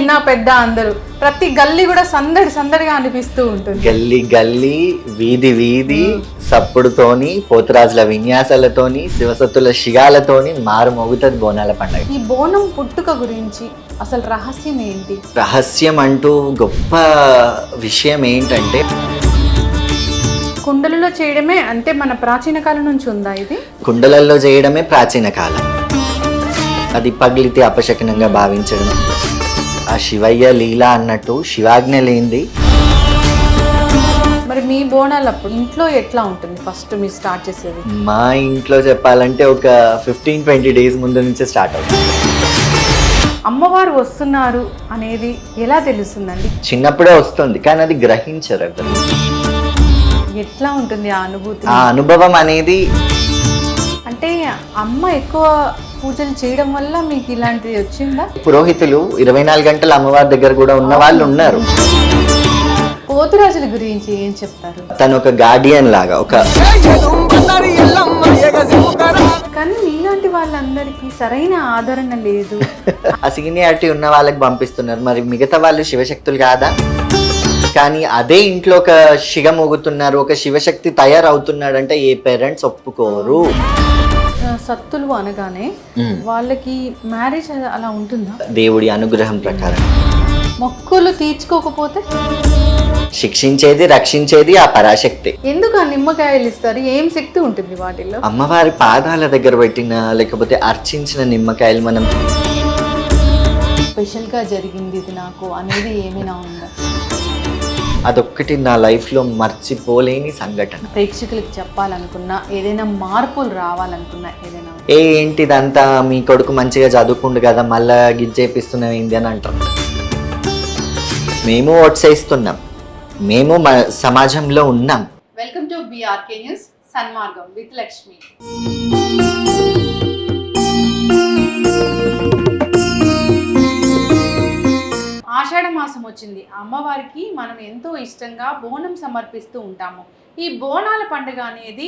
చిన్న పెద్ద అందరూ ప్రతి గల్లీ కూడా సందడి సందడిగా అనిపిస్తూ ఉంటుంది. గల్లీ గల్లీ వీధి వీధి సప్పుడుతోని పోతురాజుల విన్యాసాలతోని శివసత్తుల శిగాలతోని మారు మోగుతుంది బోనాల పండుగ. ఈ బోనం పుట్టుక గురించి అసలు రహస్యం ఏంటి? రహస్యం అంటూ గొప్ప విషయం ఏంటంటే కుండలలో చేయడమే అంటే మన ప్రాచీన కాలం నుంచి ఉందా ఇది? కుండలల్లో చేయడమే ప్రాచీన కాలం. అది పగిలితే అపశకనంగా భావించడం, ఆ శివయ్య లీల అన్నట్టు శివాజ్ఞ లేనిది. మరి మీ బోనాలు అప్పుడు ఇంట్లో ఎట్లా ఉంటుంది ఫస్ట్ మీరు స్టార్ట్ చేసేది? మా ఇంట్లో చెప్పాలంటే ఒక 15-20 డేస్ ముందు నుంచే స్టార్ట్ అవుతుంది. అమ్మవారు వస్తున్నారు అనేది ఎలా తెలుస్తుందండి? చిన్నప్పుడే వస్తుంది కానీ అది గ్రహించరు ఎవరు. ఎట్లా ఉంటుంది ఆ అనుభూతి? ఆ అనుభవం అనేది అంటే అమ్మ ఎక్కువ పూజలు చేయడం వల్ల మీకు ఇలాంటిది వచ్చిందా? పురోహితులు 24 గంటలు అమ్మవారి దగ్గర కూడా ఉన్న వాళ్ళు ఉన్నారు. పోతురాజుల గురించి ఏం చెప్తారు? తను ఒక గార్డియన్ లాగా, ఒక కానీ మీలాంటి వాళ్ళందరికీ సరైన ఆదరణ లేదు. ఆ సీనియారిటీ ఉన్న వాళ్ళకి పంపిస్తున్నారు, మరి మిగతా వాళ్ళు శివశక్తులు కాదా? కానీ అదే ఇంట్లో ఒక శిగ మోగుతున్నారు, ఒక శివశక్తి తయారవుతున్నాడంటే ఏ పేరెంట్స్ ఒప్పుకోరు. సత్తులు అనగానే వాళ్ళకి మ్యారేజ్ అలా ఉంటుందా? దేవుడి అనుగ్రహం ప్రకారం మొక్కులు తీర్చుకోకపోతే శిక్షించేది రక్షించేది ఆ పరాశక్తి. ఎందుకు ఆ నిమ్మకాయలు ఇస్తారు? ఏం శక్తి ఉంటుంది వాటిల్లో? అమ్మవారి పాదాల దగ్గర పెట్టిన లేకపోతే అర్చించిన నిమ్మకాయలు మనం స్పెషల్గా జరిగింది ఇది నాకు అనేది ఏమైనా ఉందా? అదొక్కటి నా లైఫ్లో మర్చిపోలేని సంఘటన. ప్రేక్షకులకు చెప్పాలనుకున్నా, ఏదైనా మార్పులు రావాలనుకున్నా ఏదైనా ఏంటిదంతా మీ కొడుకు మంచిగా చదువుకుండు కదా మళ్ళా గిజ్జేపిస్తున్నాం ఏంది అని అంటారు. మేము ఓట్సేస్తున్నాం, మేము సమాజంలో ఉన్నాం. Welcome to BRK news Sanmargam with Lakshmi. ఆషాఢ మాసం వచ్చింది. అమ్మవారికి మనం ఎంతో ఇష్టంగా బోనం సమర్పిస్తూ ఉంటాము. ఈ బోనాల పండుగ అనేది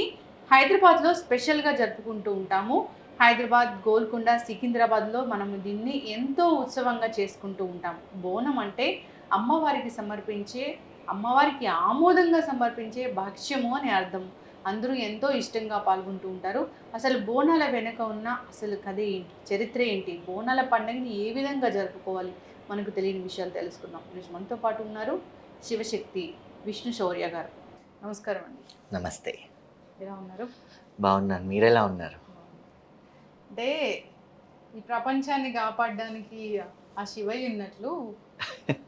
హైదరాబాద్లో స్పెషల్గా జరుపుకుంటూ ఉంటాము. హైదరాబాద్, గోల్కొండ, సికింద్రాబాద్లో మనం దీన్ని ఎంతో ఉత్సవంగా చేసుకుంటూ ఉంటాము. బోనం అంటే అమ్మవారికి సమర్పించే, అమ్మవారికి ఆమోదంగా సమర్పించే భక్ష్యము అని అర్థం. అందరూ ఎంతో ఇష్టంగా పాల్గొంటూ ఉంటారు. అసలు బోనాల వెనుక ఉన్న అసలు కథ ఏంటి, చరిత్ర ఏంటి, బోనాల పండుగని ఏ విధంగా జరుపుకోవాలి, మనకు తెలియని విషయాలు తెలుసుకుందాం. ఈరోజు మనతో పాటు ఉన్నారు శివశక్తి విష్ణు శౌర్య గారు. నమస్కారం అండి. నమస్తే. ఎలా ఉన్నారు? బాగున్నాను, మీరెలా ఉన్నారు? అంటే ఈ ప్రపంచాన్ని కాపాడడానికి ఆ శివయ్య ఉన్నట్లు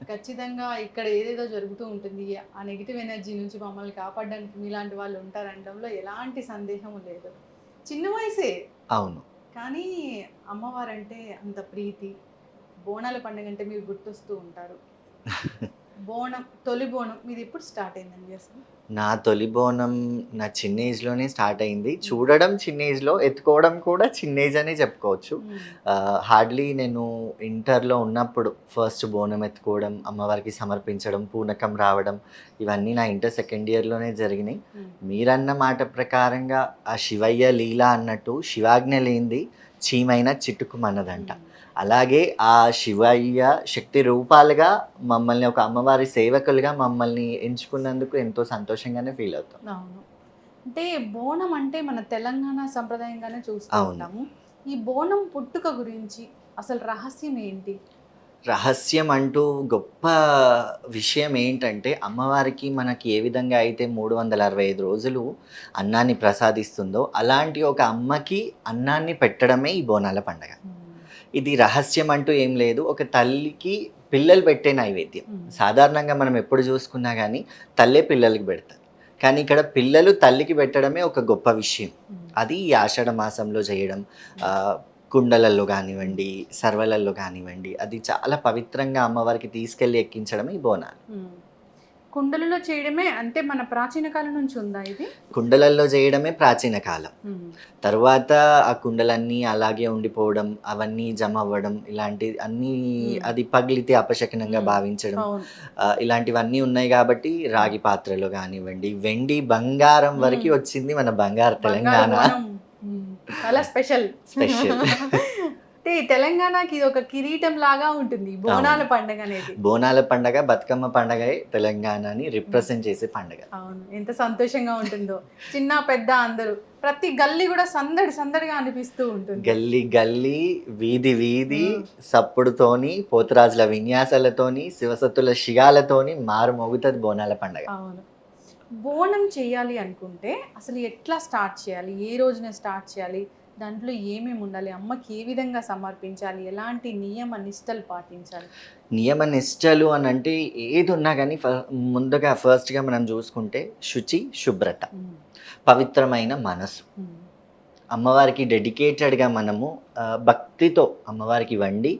ఖచ్చితంగా ఇక్కడ ఏదేదో జరుగుతూ ఉంటుంది. ఆ నెగిటివ్ ఎనర్జీ నుంచి మమ్మల్ని కాపాడడానికి మీలాంటి వాళ్ళు ఉంటారనడంలో ఎలాంటి సందేహం లేదు. చిన్న వయసే అవును, కానీ అమ్మవారంటే అంత ప్రీతి. బోనాల పండుగ అంటే మీరు గుర్తొస్తూ ఉంటారు. బోనం, తొలి బోనం మీది ఎప్పుడు స్టార్ట్ అయిందండి అసలు? నా తొలి బోనం నా చిన్న ఏజ్లోనే స్టార్ట్ అయింది. చూడడం చిన్న ఏజ్లో, ఎత్తుకోవడం కూడా చిన్న ఏజ్ అనే చెప్పుకోవచ్చు. హార్డ్లీ నేను ఇంటర్లో ఉన్నప్పుడు ఫస్ట్ బోనం ఎత్తుకోవడం, అమ్మవారికి సమర్పించడం, పూనకం రావడం, ఇవన్నీ నా ఇంటర్ సెకండ్ ఇయర్లోనే జరిగినాయి. మీరన్న మాట ప్రకారంగా ఆ శివయ్య లీల అన్నట్టు శివాజ్ఞ లేనిది చీమైన చిట్టుకుమన్నదంట. అలాగే ఆ శివయ్య శక్తి రూపాలుగా మమ్మల్ని ఒక అమ్మవారి సేవకులుగా మమ్మల్ని ఎంచుకున్నందుకు ఎంతో సంతోషంగానే ఫీల్ అవుతాం. అవును, అంటే బోనం అంటే మన తెలంగాణ సంప్రదాయంగానే చూస్తూ ఉంటాము. ఈ బోనం పుట్టుక గురించి అసలు రహస్యం ఏంటి? రహస్యం అంటూ గొప్ప విషయం ఏంటంటే అమ్మవారికి మనకి ఏ విధంగా అయితే 365 రోజులు అన్నాన్ని ప్రసాదిస్తుందో అలాంటి ఒక అమ్మకి అన్నాన్ని పెట్టడమే ఈ బోనాల పండుగ. ఇది రహస్యం అంటూ ఏం లేదు. ఒక తల్లికి పిల్లలు పెట్టే నైవేద్యం. సాధారణంగా మనం ఎప్పుడు చూసుకున్నా కానీ తల్లే పిల్లలకి పెడతారు, కానీ ఇక్కడ పిల్లలు తల్లికి పెట్టడమే ఒక గొప్ప విషయం. అది ఈ ఆషాఢ మాసంలో చేయడం, కుండలల్లో కానివ్వండి, సర్వలల్లో కానివ్వండి, అది చాలా పవిత్రంగా అమ్మవారికి తీసుకెళ్ళి ఎక్కించడమే ఈ బోనాలు. కుండలలో చేయడమే అంటే మన ప్రాచీన కాలం నుంచి ఉందా ఇది? కుండలల్లో చేయడమే ప్రాచీన కాలం. తర్వాత ఆ కుండలన్నీ అలాగే ఉండిపోవడం, అవన్నీ జమ అవ్వడం, ఇలాంటి అన్నీ అది పగిలితే అపశకనంగా భావించడం, ఇలాంటివన్నీ ఉన్నాయి. కాబట్టి రాగి పాత్రలో కానివ్వండి, వెండి బంగారం వరకు వచ్చింది మన బంగారు తెలంగాణ. చాలా స్పెషల్. అంటే అంటే ఈ తెలంగాణకి ఇది ఒక కిరీటం లాగా ఉంటుంది ఈ బోనాల పండుగ అనేది. బోనాల పండగ, బతుకమ్మ పండగ తెలంగాణని రిప్రజెంట్ చేసే పండగ. అవును, ఎంత సంతోషంగా ఉంటుందో. చిన్న పెద్ద అందరూ, ప్రతి గల్లీ కూడా సందడి సందడిగా అనిపిస్తూ ఉంటుంది. గల్లీ గల్లీ, వీధి వీధి సప్పుడుతోని, పోతురాజుల విన్యాసాలతోని, శివసత్తుల శిగాలతోని మారు మోగుతుంది బోనాల పండగ. అవును. బోనం చేయాలి అనుకుంటే అసలు ఎట్లా స్టార్ట్ చేయాలి, ఏ రోజున స్టార్ట్ చేయాలి, దాంట్లో ఏమేమి ఉండాలి, అమ్మకి ఏ విధంగా సమర్పించాలి, ఎలాంటి నియమ నిష్టలు పాటించాలి? నియమ నిష్టలు అని అంటే ఏది ఉన్నా కానీ ముందుగా ఫస్ట్గా మనం చూసుకుంటే శుచి, శుభ్రత, పవిత్రమైన మనసు, అమ్మవారికి డెడికేటెడ్గా మనము భక్తితో అమ్మవారికి వండి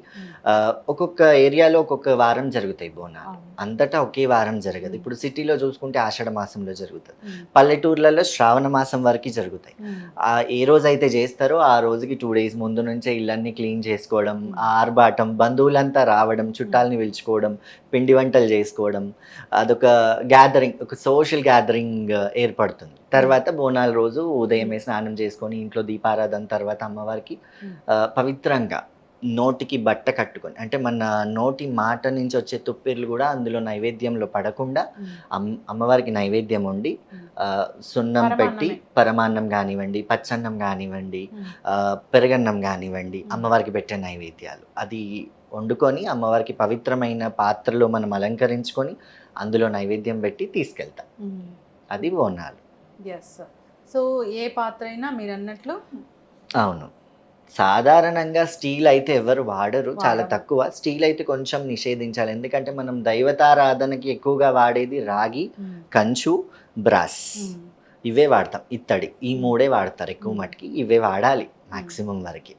ఒక్కొక్క ఏరియాలో ఒక్కొక్క వారం జరుగుతాయి బోనాలు. అంతటా ఒకే వారం జరగదు. ఇప్పుడు సిటీలో చూసుకుంటే ఆషాఢ మాసంలో జరుగుతుంది, పల్లెటూర్లలో శ్రావణ మాసం వరకు జరుగుతాయి. ఏ రోజు అయితే చేస్తారో ఆ రోజుకి 2 days ముందు నుంచే ఇళ్ళన్నీ క్లీన్ చేసుకోవడం, ఆర్భాటం, బంధువులంతా రావడం, చుట్టాలని పిలుచుకోవడం, పిండి వంటలు చేసుకోవడం, అదొక గ్యాదరింగ్, ఒక సోషల్ గ్యాదరింగ్ ఏర్పడుతుంది. తర్వాత బోనాల రోజు ఉదయమే స్నానం చేసుకొని ఇంట్లో దీపారాధన తర్వాత అమ్మవారికి పవిత్రంగా నోటికి బట్ట కట్టుకొని, అంటే మన నోటి మాట నుంచి వచ్చే తుప్పిర్లు కూడా అందులో నైవేద్యంలో పడకుండా అమ్మవారికి నైవేద్యం వండి సున్నం పెట్టి పరమాన్నం కానివ్వండి, పచ్చన్నం కానివ్వండి, పెరగన్నం కానివ్వండి, అమ్మవారికి పెట్టే నైవేద్యాలు అది వండుకొని అమ్మవారికి పవిత్రమైన పాత్రలో మనం అలంకరించుకొని అందులో నైవేద్యం పెట్టి తీసుకెళ్తాం. అది బోనాలు. ఎస్. సో ఏ పాత్ర అయినా మీరు అన్నట్లు. అవును, సాధారణంగా స్టీల్ అయితే ఎవరు వాడరు, చాలా తక్కువ. స్టీల్ అయితే కొంచెం నిషేధించాలి, ఎందుకంటే మనం దైవతారాధనకి ఎక్కువగా వాడేది రాగి, కంచు, బ్రాస్, ఇవే వాడతాం. ఇత్తడి, ఈ 3 వాడతారు ఎక్కువ మటుకి. ఇవే వాడాలి మాక్సిమం వరకు.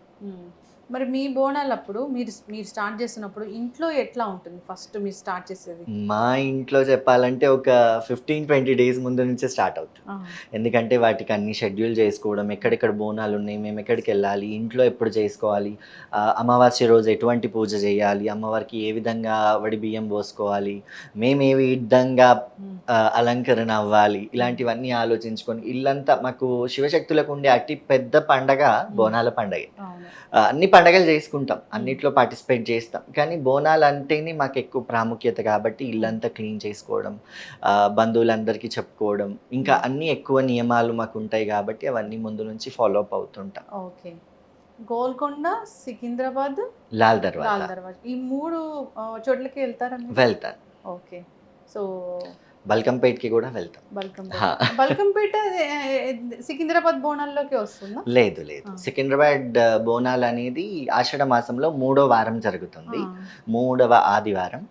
మరి మీ బోనాలు అప్పుడు మీరు స్టార్ట్ చేస్తున్నప్పుడు ఇంట్లో ఎట్లా ఉంటుంది ఫస్ట్ మీరు స్టార్ట్ చేసేది? మా ఇంట్లో చెప్పాలంటే ఒక 15-20 days ముందు నుంచే స్టార్ట్ అవుతుంది. ఎందుకంటే వాటికి అన్ని షెడ్యూల్ చేసుకోవడం, ఎక్కడెక్కడ బోనాలు ఉన్నాయి, మేము ఎక్కడికి వెళ్ళాలి, ఇంట్లో ఎప్పుడు చేసుకోవాలి, అమావాస్య రోజు ఎటువంటి పూజ చేయాలి, అమ్మవారికి ఏ విధంగా వడి బియ్యం పోసుకోవాలి, మేము ఏ విధంగా అలంకరణ అవ్వాలి, ఇలాంటివన్నీ ఆలోచించుకొని ఇల్లంతా, మాకు శివశక్తులకు ఉండే అతి పెద్ద పండగ బోనాల పండగ. అన్ని పండగలు చేసుకుంటాం, అన్నిట్లో పార్టిసిపేట్ చేస్తాం, కానీ బోనాలు అంటేనే మాకు ఎక్కువ ప్రాముఖ్యత కాబట్టి ఇల్లంతా క్లీన్ చేసుకోవడం, బంధువులందరికీ చెప్పుకోవడం, ఇంకా అన్ని ఎక్కువ నియమాలు మాకు ఉంటాయి కాబట్టి అవన్నీ ముందు నుంచి ఫాలో అప్ అవుతుంటాం. ఓకే. గోల్కొండ, సికింద్రాబాద్, లాల్ దర్వాజా ఈ 3 చోట్లకి వెళ్తారు? వెళ్తాను. ఓకే. సో బల్కంపేట్కి కూడా వెళ్తాం. బల్కంపేట సికింద్రాబాద్ బోనాల్లోకి వస్తుందా? లేదు, సికింద్రాబాద్ బోనాలు అనేది ఆషాఢ మాసంలో 3వ వారం జరుగుతుంది, 3వ ఆదివారం.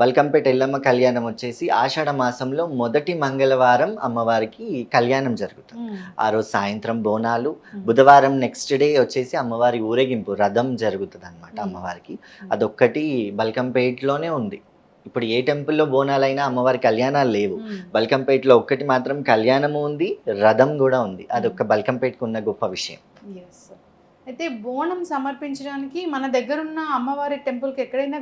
బల్కంపేట ఎల్లమ్మ కళ్యాణం వచ్చేసి ఆషాఢ మాసంలో మొదటి మంగళవారం అమ్మవారికి కళ్యాణం జరుగుతుంది. ఆ రోజు సాయంత్రం బోనాలు, బుధవారం నెక్స్ట్ డే వచ్చేసి అమ్మవారి ఊరేగింపు రథం జరుగుతుంది అనమాట అమ్మవారికి. అదొక్కటి బల్కంపేటలోనే ఉంది. ఇప్పుడు ఏ టెంపుల్లో బోనాలైనా అమ్మవారి కళ్యాణాలు లేవు, బల్కంపేటలో ఒక్కటి మాత్రం కళ్యాణము ఉంది, రథం కూడా ఉంది. అదొక్క బల్కంపేటకు ఉన్న గొప్ప విషయం. అయితే బోనం సమర్పించడానికి మన దగ్గరున్న అమ్మవారి టెంపుల్కి ఎక్కడైనా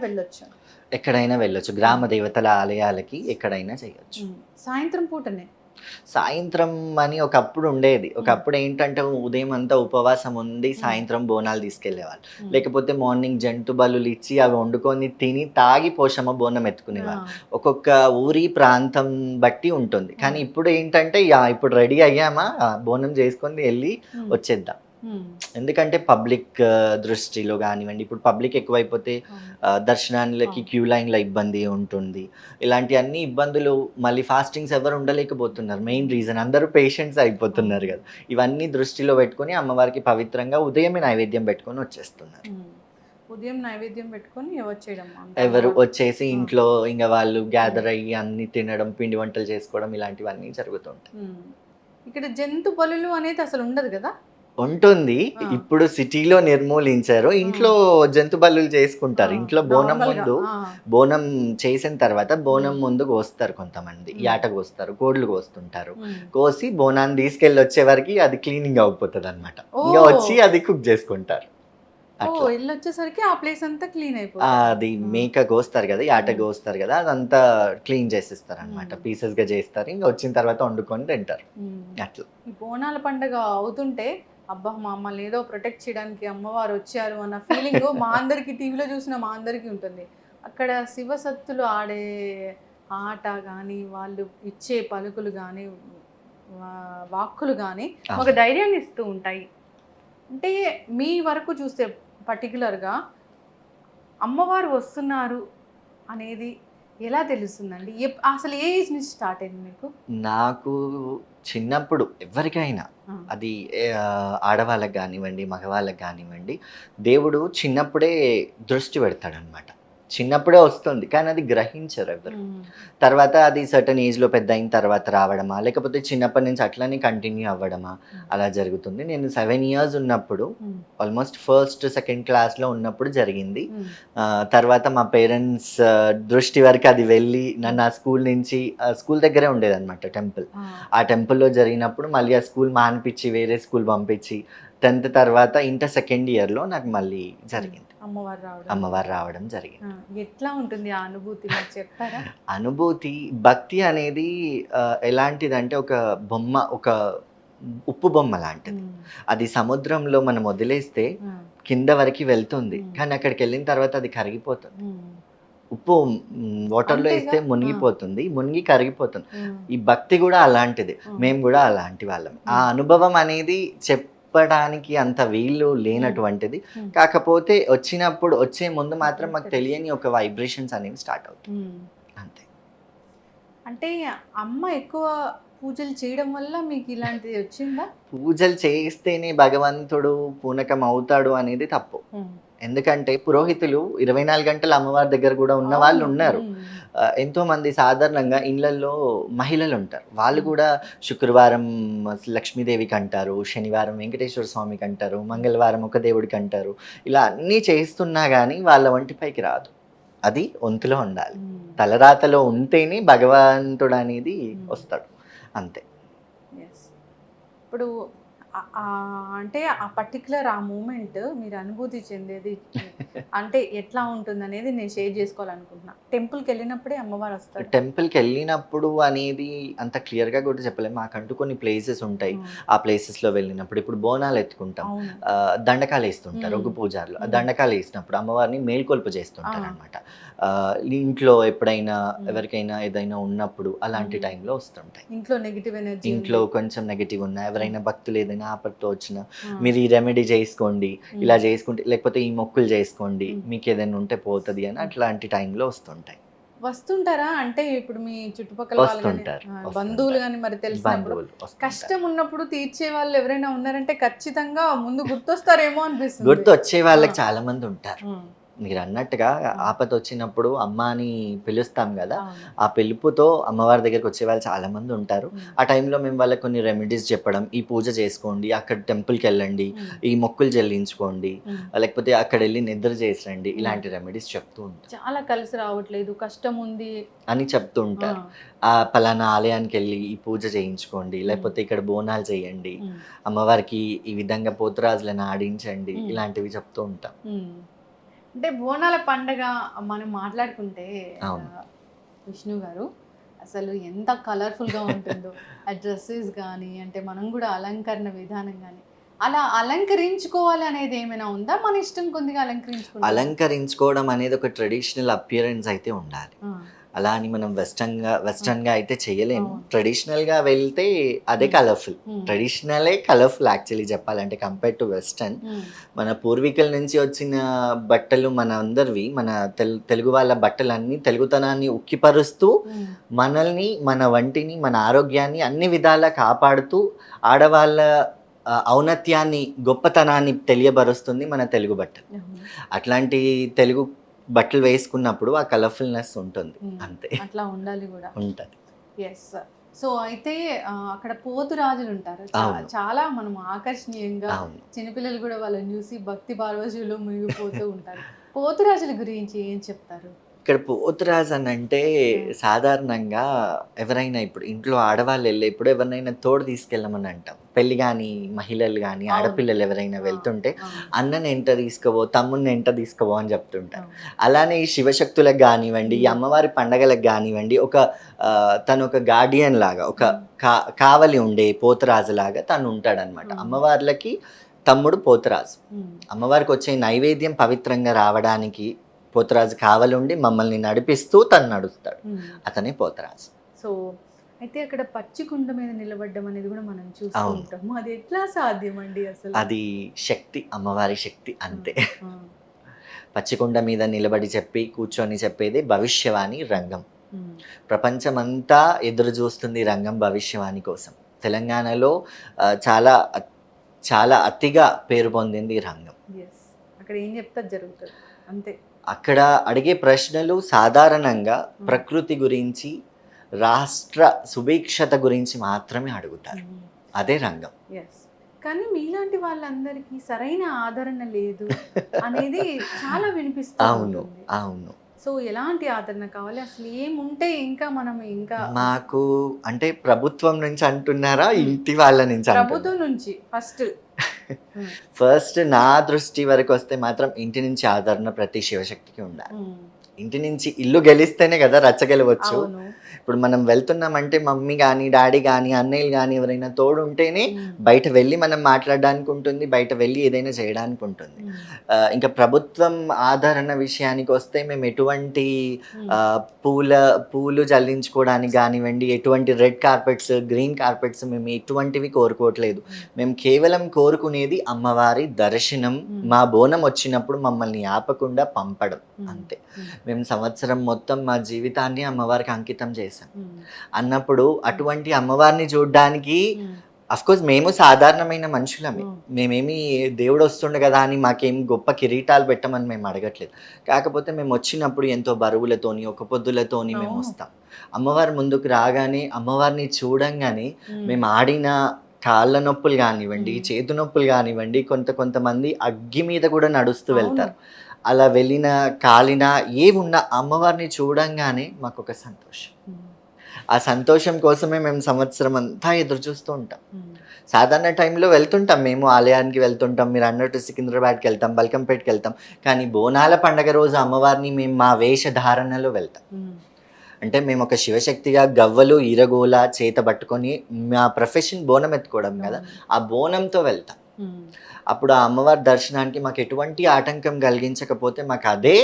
వెళ్ళొచ్చు, గ్రామ దేవతల ఆలయాలకి ఎక్కడైనా చేయొచ్చు. సాయంత్రం పూటనే, సాయంత్రం అని ఒకప్పుడు ఉండేది. ఒకప్పుడు ఏంటంటే ఉదయం అంతా ఉపవాసం ఉండి సాయంత్రం బోనాలు తీసుకెళ్లేవాళ్ళు, లేకపోతే మార్నింగ్ జంతు బలులు ఇచ్చి అవి వండుకొని తిని తాగి పోషమ్మ బోనం ఎత్తుకునేవాళ్ళు. ఒక్కొక్క ఊరి ప్రాంతం బట్టి ఉంటుంది. కానీ ఇప్పుడు ఏంటంటే ఇప్పుడు రెడీ అయ్యామా, బోనం చేసుకొని వెళ్ళి వచ్చేద్దాం. ఎందుకంటే పబ్లిక్ దృష్టిలో కానివ్వండి, ఇప్పుడు పబ్లిక్ ఎక్కువైపోతే దర్శనాలకి క్యూ లైన్ల ఇబ్బంది ఉంటుంది. ఇలాంటి అన్ని ఇబ్బందులు, మళ్ళీ ఫాస్టింగ్స్ ఎవరు ఉండలేకపోతున్నారు. మెయిన్ రీజన్ అందరూ పేషెంట్స్ అయిపోతున్నారు కదా. ఇవన్నీ దృష్టిలో పెట్టుకొని అమ్మవారికి పవిత్రంగా ఉదయమే నైవేద్యం పెట్టుకొని వచ్చేస్తున్నారు. ఉదయం నైవేద్యం పెట్టుకొని ఎవరు వచ్చేసి ఇంట్లో ఇంకా వాళ్ళు గ్యాదర్ అయ్యి అన్ని తినడం, పిండి వంటలు చేసుకోవడం, ఇలాంటివన్నీ జరుగుతుంటాయి. ఇక్కడ జంతు బలులు అనేది అసలు ఉండదు కదా? ఉంటుంది, ఇప్పుడు సిటీలో నిర్మూలించారు. ఇంట్లో జంతు బలులు చేసుకుంటారు. ఇంట్లో బోనం ముందు, బోనం చేసిన తర్వాత బోనం ముందు కోస్తారు కొంతమంది, యాట కోస్తారు, కోడ్లు కోస్తుంటారు. కోసి బోనాన్ని తీసుకెళ్ళి వచ్చే వరకు అది క్లీనింగ్ అయిపోతుంది అనమాట. ఇంకా వచ్చి అది కుక్ చేసుకుంటారు. వచ్చేసరికి ఆ ప్లేస్ అంతా క్లీన్ అయిపోతుంది. అది మేక కోస్తారు కదా, యాట కోస్తారు కదా, అదంతా క్లీన్ చేసిస్తారు అనమాట. పీసెస్ గా చేస్తారు. ఇంకా వచ్చిన తర్వాత వండుకొని తింటారు. అట్లా ఈ బోనాల పండుగ అవుతుంటే అబ్బా మమ్మల్ని ఏదో ప్రొటెక్ట్ చేయడానికి అమ్మవారు వచ్చారు అన్న ఫీలింగ్ మా అందరికి టీవీలో చూసిన మా అందరికీ ఉంటుంది. అక్కడ శివసత్తులు ఆడే ఆట కానీ వాళ్ళు ఇచ్చే పలుకులు కానీ వాక్కులు కానీ ఒక ధైర్యాన్ని ఇస్తూ ఉంటాయి. అంటే మీ వరకు చూస్తే పర్టికులర్గా అమ్మవారు వస్తున్నారు అనేది ఎలా తెలుస్తుందండి? అసలు ఏ ఏజ్ నుంచి స్టార్ట్ అయింది మీకు? నాకు చిన్నప్పుడు ఎవరికైనా అది ఆడవాళ్ళకి కానివ్వండి, మగవాళ్ళకి కానివ్వండి, దేవుడు చిన్నప్పుడే దృష్టి పెడతాడనమాట. చిన్నప్పుడే వస్తుంది కానీ అది గ్రహించరు ఎవరు. తర్వాత అది సర్టన్ ఏజ్లో పెద్ద అయిన తర్వాత రావడమా, లేకపోతే చిన్నప్పటి నుంచి అట్లనే కంటిన్యూ అవ్వడమా అలా జరుగుతుంది. నేను 7 years ఉన్నప్పుడు, ఆల్మోస్ట్ ఫస్ట్ సెకండ్ క్లాస్లో ఉన్నప్పుడు జరిగింది. తర్వాత మా పేరెంట్స్ దృష్టి వరకు అది వెళ్ళి నన్ను ఆ స్కూల్ నుంచి, స్కూల్ దగ్గరే ఉండేదన్నమాట టెంపుల్. ఆ టెంపుల్లో జరిగినప్పుడు మళ్ళీ ఆ స్కూల్ మానిపించి వేరే స్కూల్ పంపించి 10th తర్వాత ఇంటర్ సెకండ్ ఇయర్లో నాకు మళ్ళీ జరిగింది, అమ్మవారు రావడం జరిగింది. ఎట్లా ఉంటుంది ఆ అనుభూతి చెప్తారా? అనుభూతి, భక్తి అనేది ఎలాంటిదంటే ఒక బొమ్మ, ఒక ఉప్పు బొమ్మ లాంటిది. అది సముద్రంలో మనం వదిలేస్తే కింద వరకు వెళ్తుంది, కానీ అక్కడికి వెళ్ళిన తర్వాత అది కరిగిపోతుంది. ఉప్పు వాటర్లో వేస్తే మునిగిపోతుంది, మునిగి కరిగిపోతుంది. ఈ భక్తి కూడా అలాంటిది, మేము కూడా అలాంటి వాళ్ళం. ఆ అనుభవం అనేది చెప్పడానికి అంత వీలు లేనటువంటిది. కాకపోతే వచ్చినప్పుడు, వచ్చే ముందు మాత్రం మాకు తెలియని ఒక వైబ్రేషన్స్ అనేవి స్టార్ట్ అవుతుంది అంతే. అంటే అమ్మ ఎక్కువ పూజలు చేయడం వల్ల మీకు ఇలాంటిది వచ్చిందా? పూజలు చేస్తేనే భగవంతుడు పూనకం అవుతాడు అనేది తప్పు. ఎందుకంటే పురోహితులు 24 గంటలు అమ్మవారి దగ్గర కూడా ఉన్న వాళ్ళు ఉన్నారు. ఎంతో మంది సాధారణంగా ఇళ్లలో మహిళలు ఉంటారు, వాళ్ళు కూడా శుక్రవారం లక్ష్మీదేవికి అంటారు, శనివారం వెంకటేశ్వర స్వామికి అంటారు, మంగళవారం ఒక దేవుడికి అంటారు. ఇలా అన్నీ చేస్తున్నా కానీ వాళ్ళ వంటిపైకి రాదు. అది ఒంతులో ఉండాలి, తలరాతలో ఉంటేనే భగవంతుడు అనేది వస్తాడు అంతే. ఇప్పుడు అంటే ఆ పర్టికులర్ ఆ మూమెంట్ మీరు అనుభూతి చెందేది అంటే ఎట్లా ఉంటుంది అనేది నేను షేర్ చేసుకోవాలనుకుంటున్నా. టెంపుల్కి వెళ్ళినప్పుడే అమ్మవారు వస్తారు. టెంపుల్కి వెళ్ళినప్పుడు అనేది అంత క్లియర్గా కూడా చెప్పలేము. మాకంటూ కొన్ని ప్లేసెస్ ఉంటాయి, ఆ ప్లేసెస్లో వెళ్ళినప్పుడు ఇప్పుడు బోనాలు ఎత్తుకుంటాం, దండకాలు వేస్తుంటారు ఒక పూజారులు. ఆ దండకాలు వేసినప్పుడు అమ్మవారిని మేల్కొల్పు చేస్తుంటారు అనమాట. ఇంట్లో ఎప్పుడైనా ఎవరికైనా ఏదైనా ఉన్నప్పుడు అలాంటి టైంలో వస్తుంటాయి. ఇంట్లో నెగిటివ్ ఎనర్జీ, ఇంట్లో కొంచెం నెగిటివ్ ఉన్నా, ఎవరైనా భక్తులు ఏదైనా ఆపత్తో వచ్చినా మీరు ఈ రెమెడీ చేసుకోండి, ఇలా చేసుకుంటే, లేకపోతే ఈ మొక్కులు చేసుకోండి, మీకు ఏదైనా ఉంటే పోతుంది అని అట్లాంటి టైంలో వస్తుంటారా? అంటే ఇప్పుడు మీ చుట్టుపక్కల బంధువులు కానీ మరి తెలిసినప్పుడు కష్టం ఉన్నప్పుడు తీర్చే వాళ్ళు ఎవరైనా ఉన్నారంటే ఖచ్చితంగా ముందు గుర్తొస్తారేమో అనిపిస్తుంది. గుర్తు వచ్చే వాళ్ళకి చాలా మంది ఉంటారు. మీరు అన్నట్టుగా ఆపద వచ్చినప్పుడు అమ్మ అని పిలుస్తాం కదా, ఆ పిలుపుతో అమ్మవారి దగ్గరికి వచ్చే వాళ్ళు చాలా మంది ఉంటారు. ఆ టైంలో మేము వాళ్ళకి కొన్ని రెమెడీస్ చెప్పడం, ఈ పూజ చేసుకోండి, అక్కడ టెంపుల్కి వెళ్ళండి, ఈ మొక్కులు చెల్లించుకోండి, లేకపోతే అక్కడ వెళ్ళి నిద్ర చేసి రండి, ఇలాంటి రెమెడీస్ చెప్తూ ఉంటాం. చాలా కలిసి రావట్లేదు, కష్టం ఉంది అని చెప్తూ ఉంటారు. ఆ పలానా ఆలయానికి వెళ్ళి ఈ పూజ చేయించుకోండి, లేకపోతే ఇక్కడ బోనాలు చేయండి, అమ్మవారికి ఈ విధంగా పోతురాజులను ఆడించండి, ఇలాంటివి చెప్తూ ఉంటాం. అంటే బోనాల పండగ మనం మాట్లాడుకుంటే విష్ణు గారు అసలు ఎంత కలర్ఫుల్గా ఉంటుందో ఆ డ్రెస్సెస్ కానీ, అంటే మనం కూడా అలంకరణ విధానం కానీ, అలా అలంకరించుకోవాలి అనేది ఏమైనా ఉందా? మన ఇష్టం కొద్దిగా అలంకరించుకోవడం అనేది ఒక ట్రెడిషనల్ అపియరెన్స్ అయితే ఉండాలి. అలా అని మనం వెస్టర్న్గా అయితే చేయలేము. ట్రెడిషనల్గా వెళ్తే అదే కలర్ఫుల్. ట్రెడిషనలే కలర్ఫుల్ యాక్చువల్లీ చెప్పాలంటే కంపేర్ టు వెస్టర్న్. మన పూర్వీకుల నుంచి వచ్చిన బట్టలు మన అందరివి, మన తెలుగు వాళ్ళ బట్టలన్నీ తెలుగుతనాన్ని ఉక్కిపరుస్తూ మనల్ని, మన వంటిని, మన ఆరోగ్యాన్ని అన్ని విధాలా కాపాడుతూ ఆడవాళ్ళ ఔన్నత్యాన్ని, గొప్పతనాన్ని తెలియబరుస్తుంది మన తెలుగు బట్టలు. అట్లాంటి తెలుగు బట్టలు వేసుకున్నప్పుడు ఆ కలర్ఫుల్నెస్ ఉంటుంది అంతే. అట్లా ఉండాలి కూడా ఉంటుంది. ఎస్. సో అయితే అక్కడ పోతురాజులు ఉంటారు, చాలా మనం ఆకర్షణీయంగా చిన్నపిల్లలు కూడా వాళ్ళని చూసి భక్తి పార్వజులు మునిగిపోతూ ఉంటారు. పోతురాజుల గురించి ఏం చెప్తారు? ఇక్కడ పోతురాజు అని అంటే సాధారణంగా ఎవరైనా ఇప్పుడు ఇంట్లో ఆడవాళ్ళు వెళ్ళేప్పుడు ఎవరినైనా తోడు తీసుకెళ్ళమని అంటాం. పెళ్లి కానీ మహిళలు కానీ ఆడపిల్లలు ఎవరైనా వెళ్తుంటే అన్నని ఎంట తీసుకోవో తమ్ముడిని ఎంట తీసుకోవో అని చెప్తుంటారు. అలానే ఈ శివశక్తులకు కానివ్వండి, ఈ అమ్మవారి పండగలకు కానివ్వండి, తను ఒక గార్డియన్ లాగా, ఒక కావలి ఉండే పోతురాజు లాగా తను ఉంటాడనమాట. అమ్మవార్లకి తమ్ముడు పోతురాజు. అమ్మవారికి వచ్చే నైవేద్యం పవిత్రంగా రావడానికి పోతురాజు కావలుండి మమ్మల్ని నడిపిస్తూ తను నడుస్తాడు. అతనే పోతురాజు. సో అయితే అక్కడ పచ్చి కుండ మీద నిలబడడం అనేది కూడా మనం చూస్తూ ఉంటాము. అది ఎట్లా సాధ్యం అండి అసలు? అది శక్తి, అమ్మవారి శక్తి అంతే. పచ్చికొండ మీద నిలబడి కూర్చొని చెప్పేది భవిష్యవాణి రంగం. ప్రపంచమంతా ఎదురు చూస్తుంది రంగం భవిష్యవాణి కోసం. తెలంగాణలో చాలా చాలా అతిగా పేరు పొందింది రంగం. అక్కడ ఏం చెప్తా జరుగుతుంది అంతే. అక్కడ అడిగే ప్రశ్నలు సాధారణంగా ప్రకృతి గురించి, రాష్ట్ర సుభిక్షత గురించి మాత్రమే అడుగుతారు. అదే రంగం. కానీ మీలాంటి వాళ్ళందరికీ సరైన ఆదరణ లేదు అనేది చాలా వినిపిస్తుంది. అవును, అవును. సో ఎలాంటి ఆదరణ కావాలి అసలు? ఏముంటే ఇంకా మనం ఇంకా మాకు అంటే ప్రభుత్వం నుంచి అంటున్నారా, ఇంటి వాళ్ళ నుంచి? ప్రభుత్వం నుంచి ఫస్ట్ నా దృష్టి వరకు వస్తే మాత్రం ఇంటి నుంచి ఆదరణ ప్రతి శివశక్తికి ఉండాలి. ఇంటి నుంచి ఇల్లు గెలిస్తేనే కదా రచ్చ గెలవచ్చు. ఇప్పుడు మనం వెళ్తున్నామంటే మమ్మీ కానీ డాడీ కానీ అన్నయ్యలు కానీ ఎవరైనా తోడు ఉంటేనే బయట వెళ్ళి మనం మాట్లాడడానికి ఉంటుంది, బయట వెళ్ళి ఏదైనా చేయడానికి ఉంటుంది. ఇంకా ప్రభుత్వం ఆదరణ విషయానికి వస్తే మేము ఎటువంటి పూలు జల్లించుకోవడానికి కానివ్వండి, ఎటువంటి రెడ్ కార్పెట్స్, గ్రీన్ కార్పెట్స్ మేము ఎటువంటివి కోరుకోవట్లేదు. మేము కేవలం కోరుకునేది అమ్మవారి దర్శనం. మా బోనం వచ్చినప్పుడు మమ్మల్ని ఆపకుండా పంపడం అంతే. మేము సంవత్సరం మొత్తం మా జీవితాన్ని అమ్మవారికి అంకితం చేసాం అన్నప్పుడు అటువంటి అమ్మవారిని చూడడానికి అఫ్కోర్స్ మేము సాధారణమైన మనుషులమే. మేమేమి దేవుడు వస్తుండే కదా అని మాకేం గొప్ప కిరీటాలు పెట్టమని మేము అడగట్లేదు. కాకపోతే మేము వచ్చినప్పుడు ఎంతో బరువులతోని, ఒక పొద్దులతోని మేము వస్తాం. అమ్మవారి ముందుకు రాగానే, అమ్మవారిని చూడంగానే మేము ఆడిన కాళ్ళ నొప్పులు కానివ్వండి, చేతు నొప్పులు కానివ్వండి, కొంతమంది అగ్గి మీద కూడా నడుస్తూ వెళ్తారు. అలా వెళ్ళిన కాలిన ఏమున్నా అమ్మవారిని చూడంగానే మాకు ఒక సంతోషం. ఆ సంతోషం కోసమే మేము సంవత్సరం అంతా ఎదురు చూస్తూ ఉంటాం. సాధారణ టైంలో వెళ్తుంటాం, మేము ఆలయానికి వెళ్తుంటాం, మీరు అన్నట్టు సికింద్రాబాద్కి వెళ్తాం, బల్కంపేట్కి వెళ్తాం. కానీ బోనాల పండగ రోజు అమ్మవారిని మేము మా వేషధారణలో వెళ్తాం. అంటే మేము ఒక శివశక్తిగా గవ్వలు ఈరగోల చేత పట్టుకొని, మా ప్రొఫెషన్ బోనం ఎత్తుకోవడం కదా, ఆ బోనంతో వెళ్తాం. అప్పుడు ఆ అమ్మవారి దర్శనానికి మాకు ఎటువంటి ఆటంకం కలిగించకపోతే మాకు అదే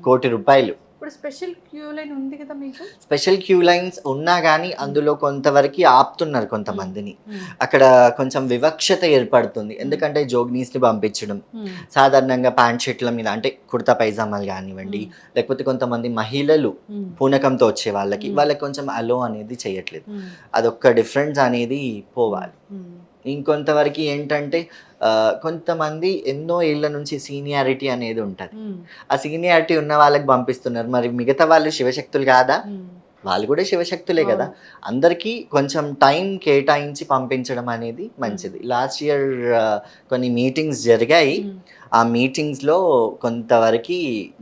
₹1,00,00,000. ఇప్పుడు స్పెషల్ క్యూ లైన్ ఉంది కదా మీకు? స్పెషల్ క్యూ లైన్స్ ఉన్నా కానీ అందులో కొంతవరకు ఆపుతున్నారు కొంతమందిని. అక్కడ కొంచెం వివక్షత ఏర్పడుతుంది. ఎందుకంటే జోగ్నీస్ని పంపించడం, సాధారణంగా ప్యాంట్ షర్ట్ల మీద అంటే కుర్తా పైజామాలు కానివ్వండి, లేకపోతే కొంతమంది మహిళలు పూనకంతో వచ్చే వాళ్ళకి కొంచెం అలో అనేది చేయట్లేదు. అదొక్క డిఫరెన్స్ అనేది పోవాలి. ఇంకొంతవరకు ఏంటంటే కొంతమంది ఎన్నో ఏళ్ల నుంచి సీనియారిటీ అనేది ఉంటుంది. ఆ సీనియారిటీ ఉన్న వాళ్ళకి పంపిస్తున్నారు. మరి మిగతా వాళ్ళు శివశక్తులు కాదా? వాళ్ళు కూడా శివశక్తులే కదా. అందరికీ కొంచెం టైం కేటాయించి పంపించడం అనేది మంచిది. లాస్ట్ ఇయర్ కొన్ని మీటింగ్స్ జరిగాయి. ఆ మీటింగ్స్లో కొంతవరకు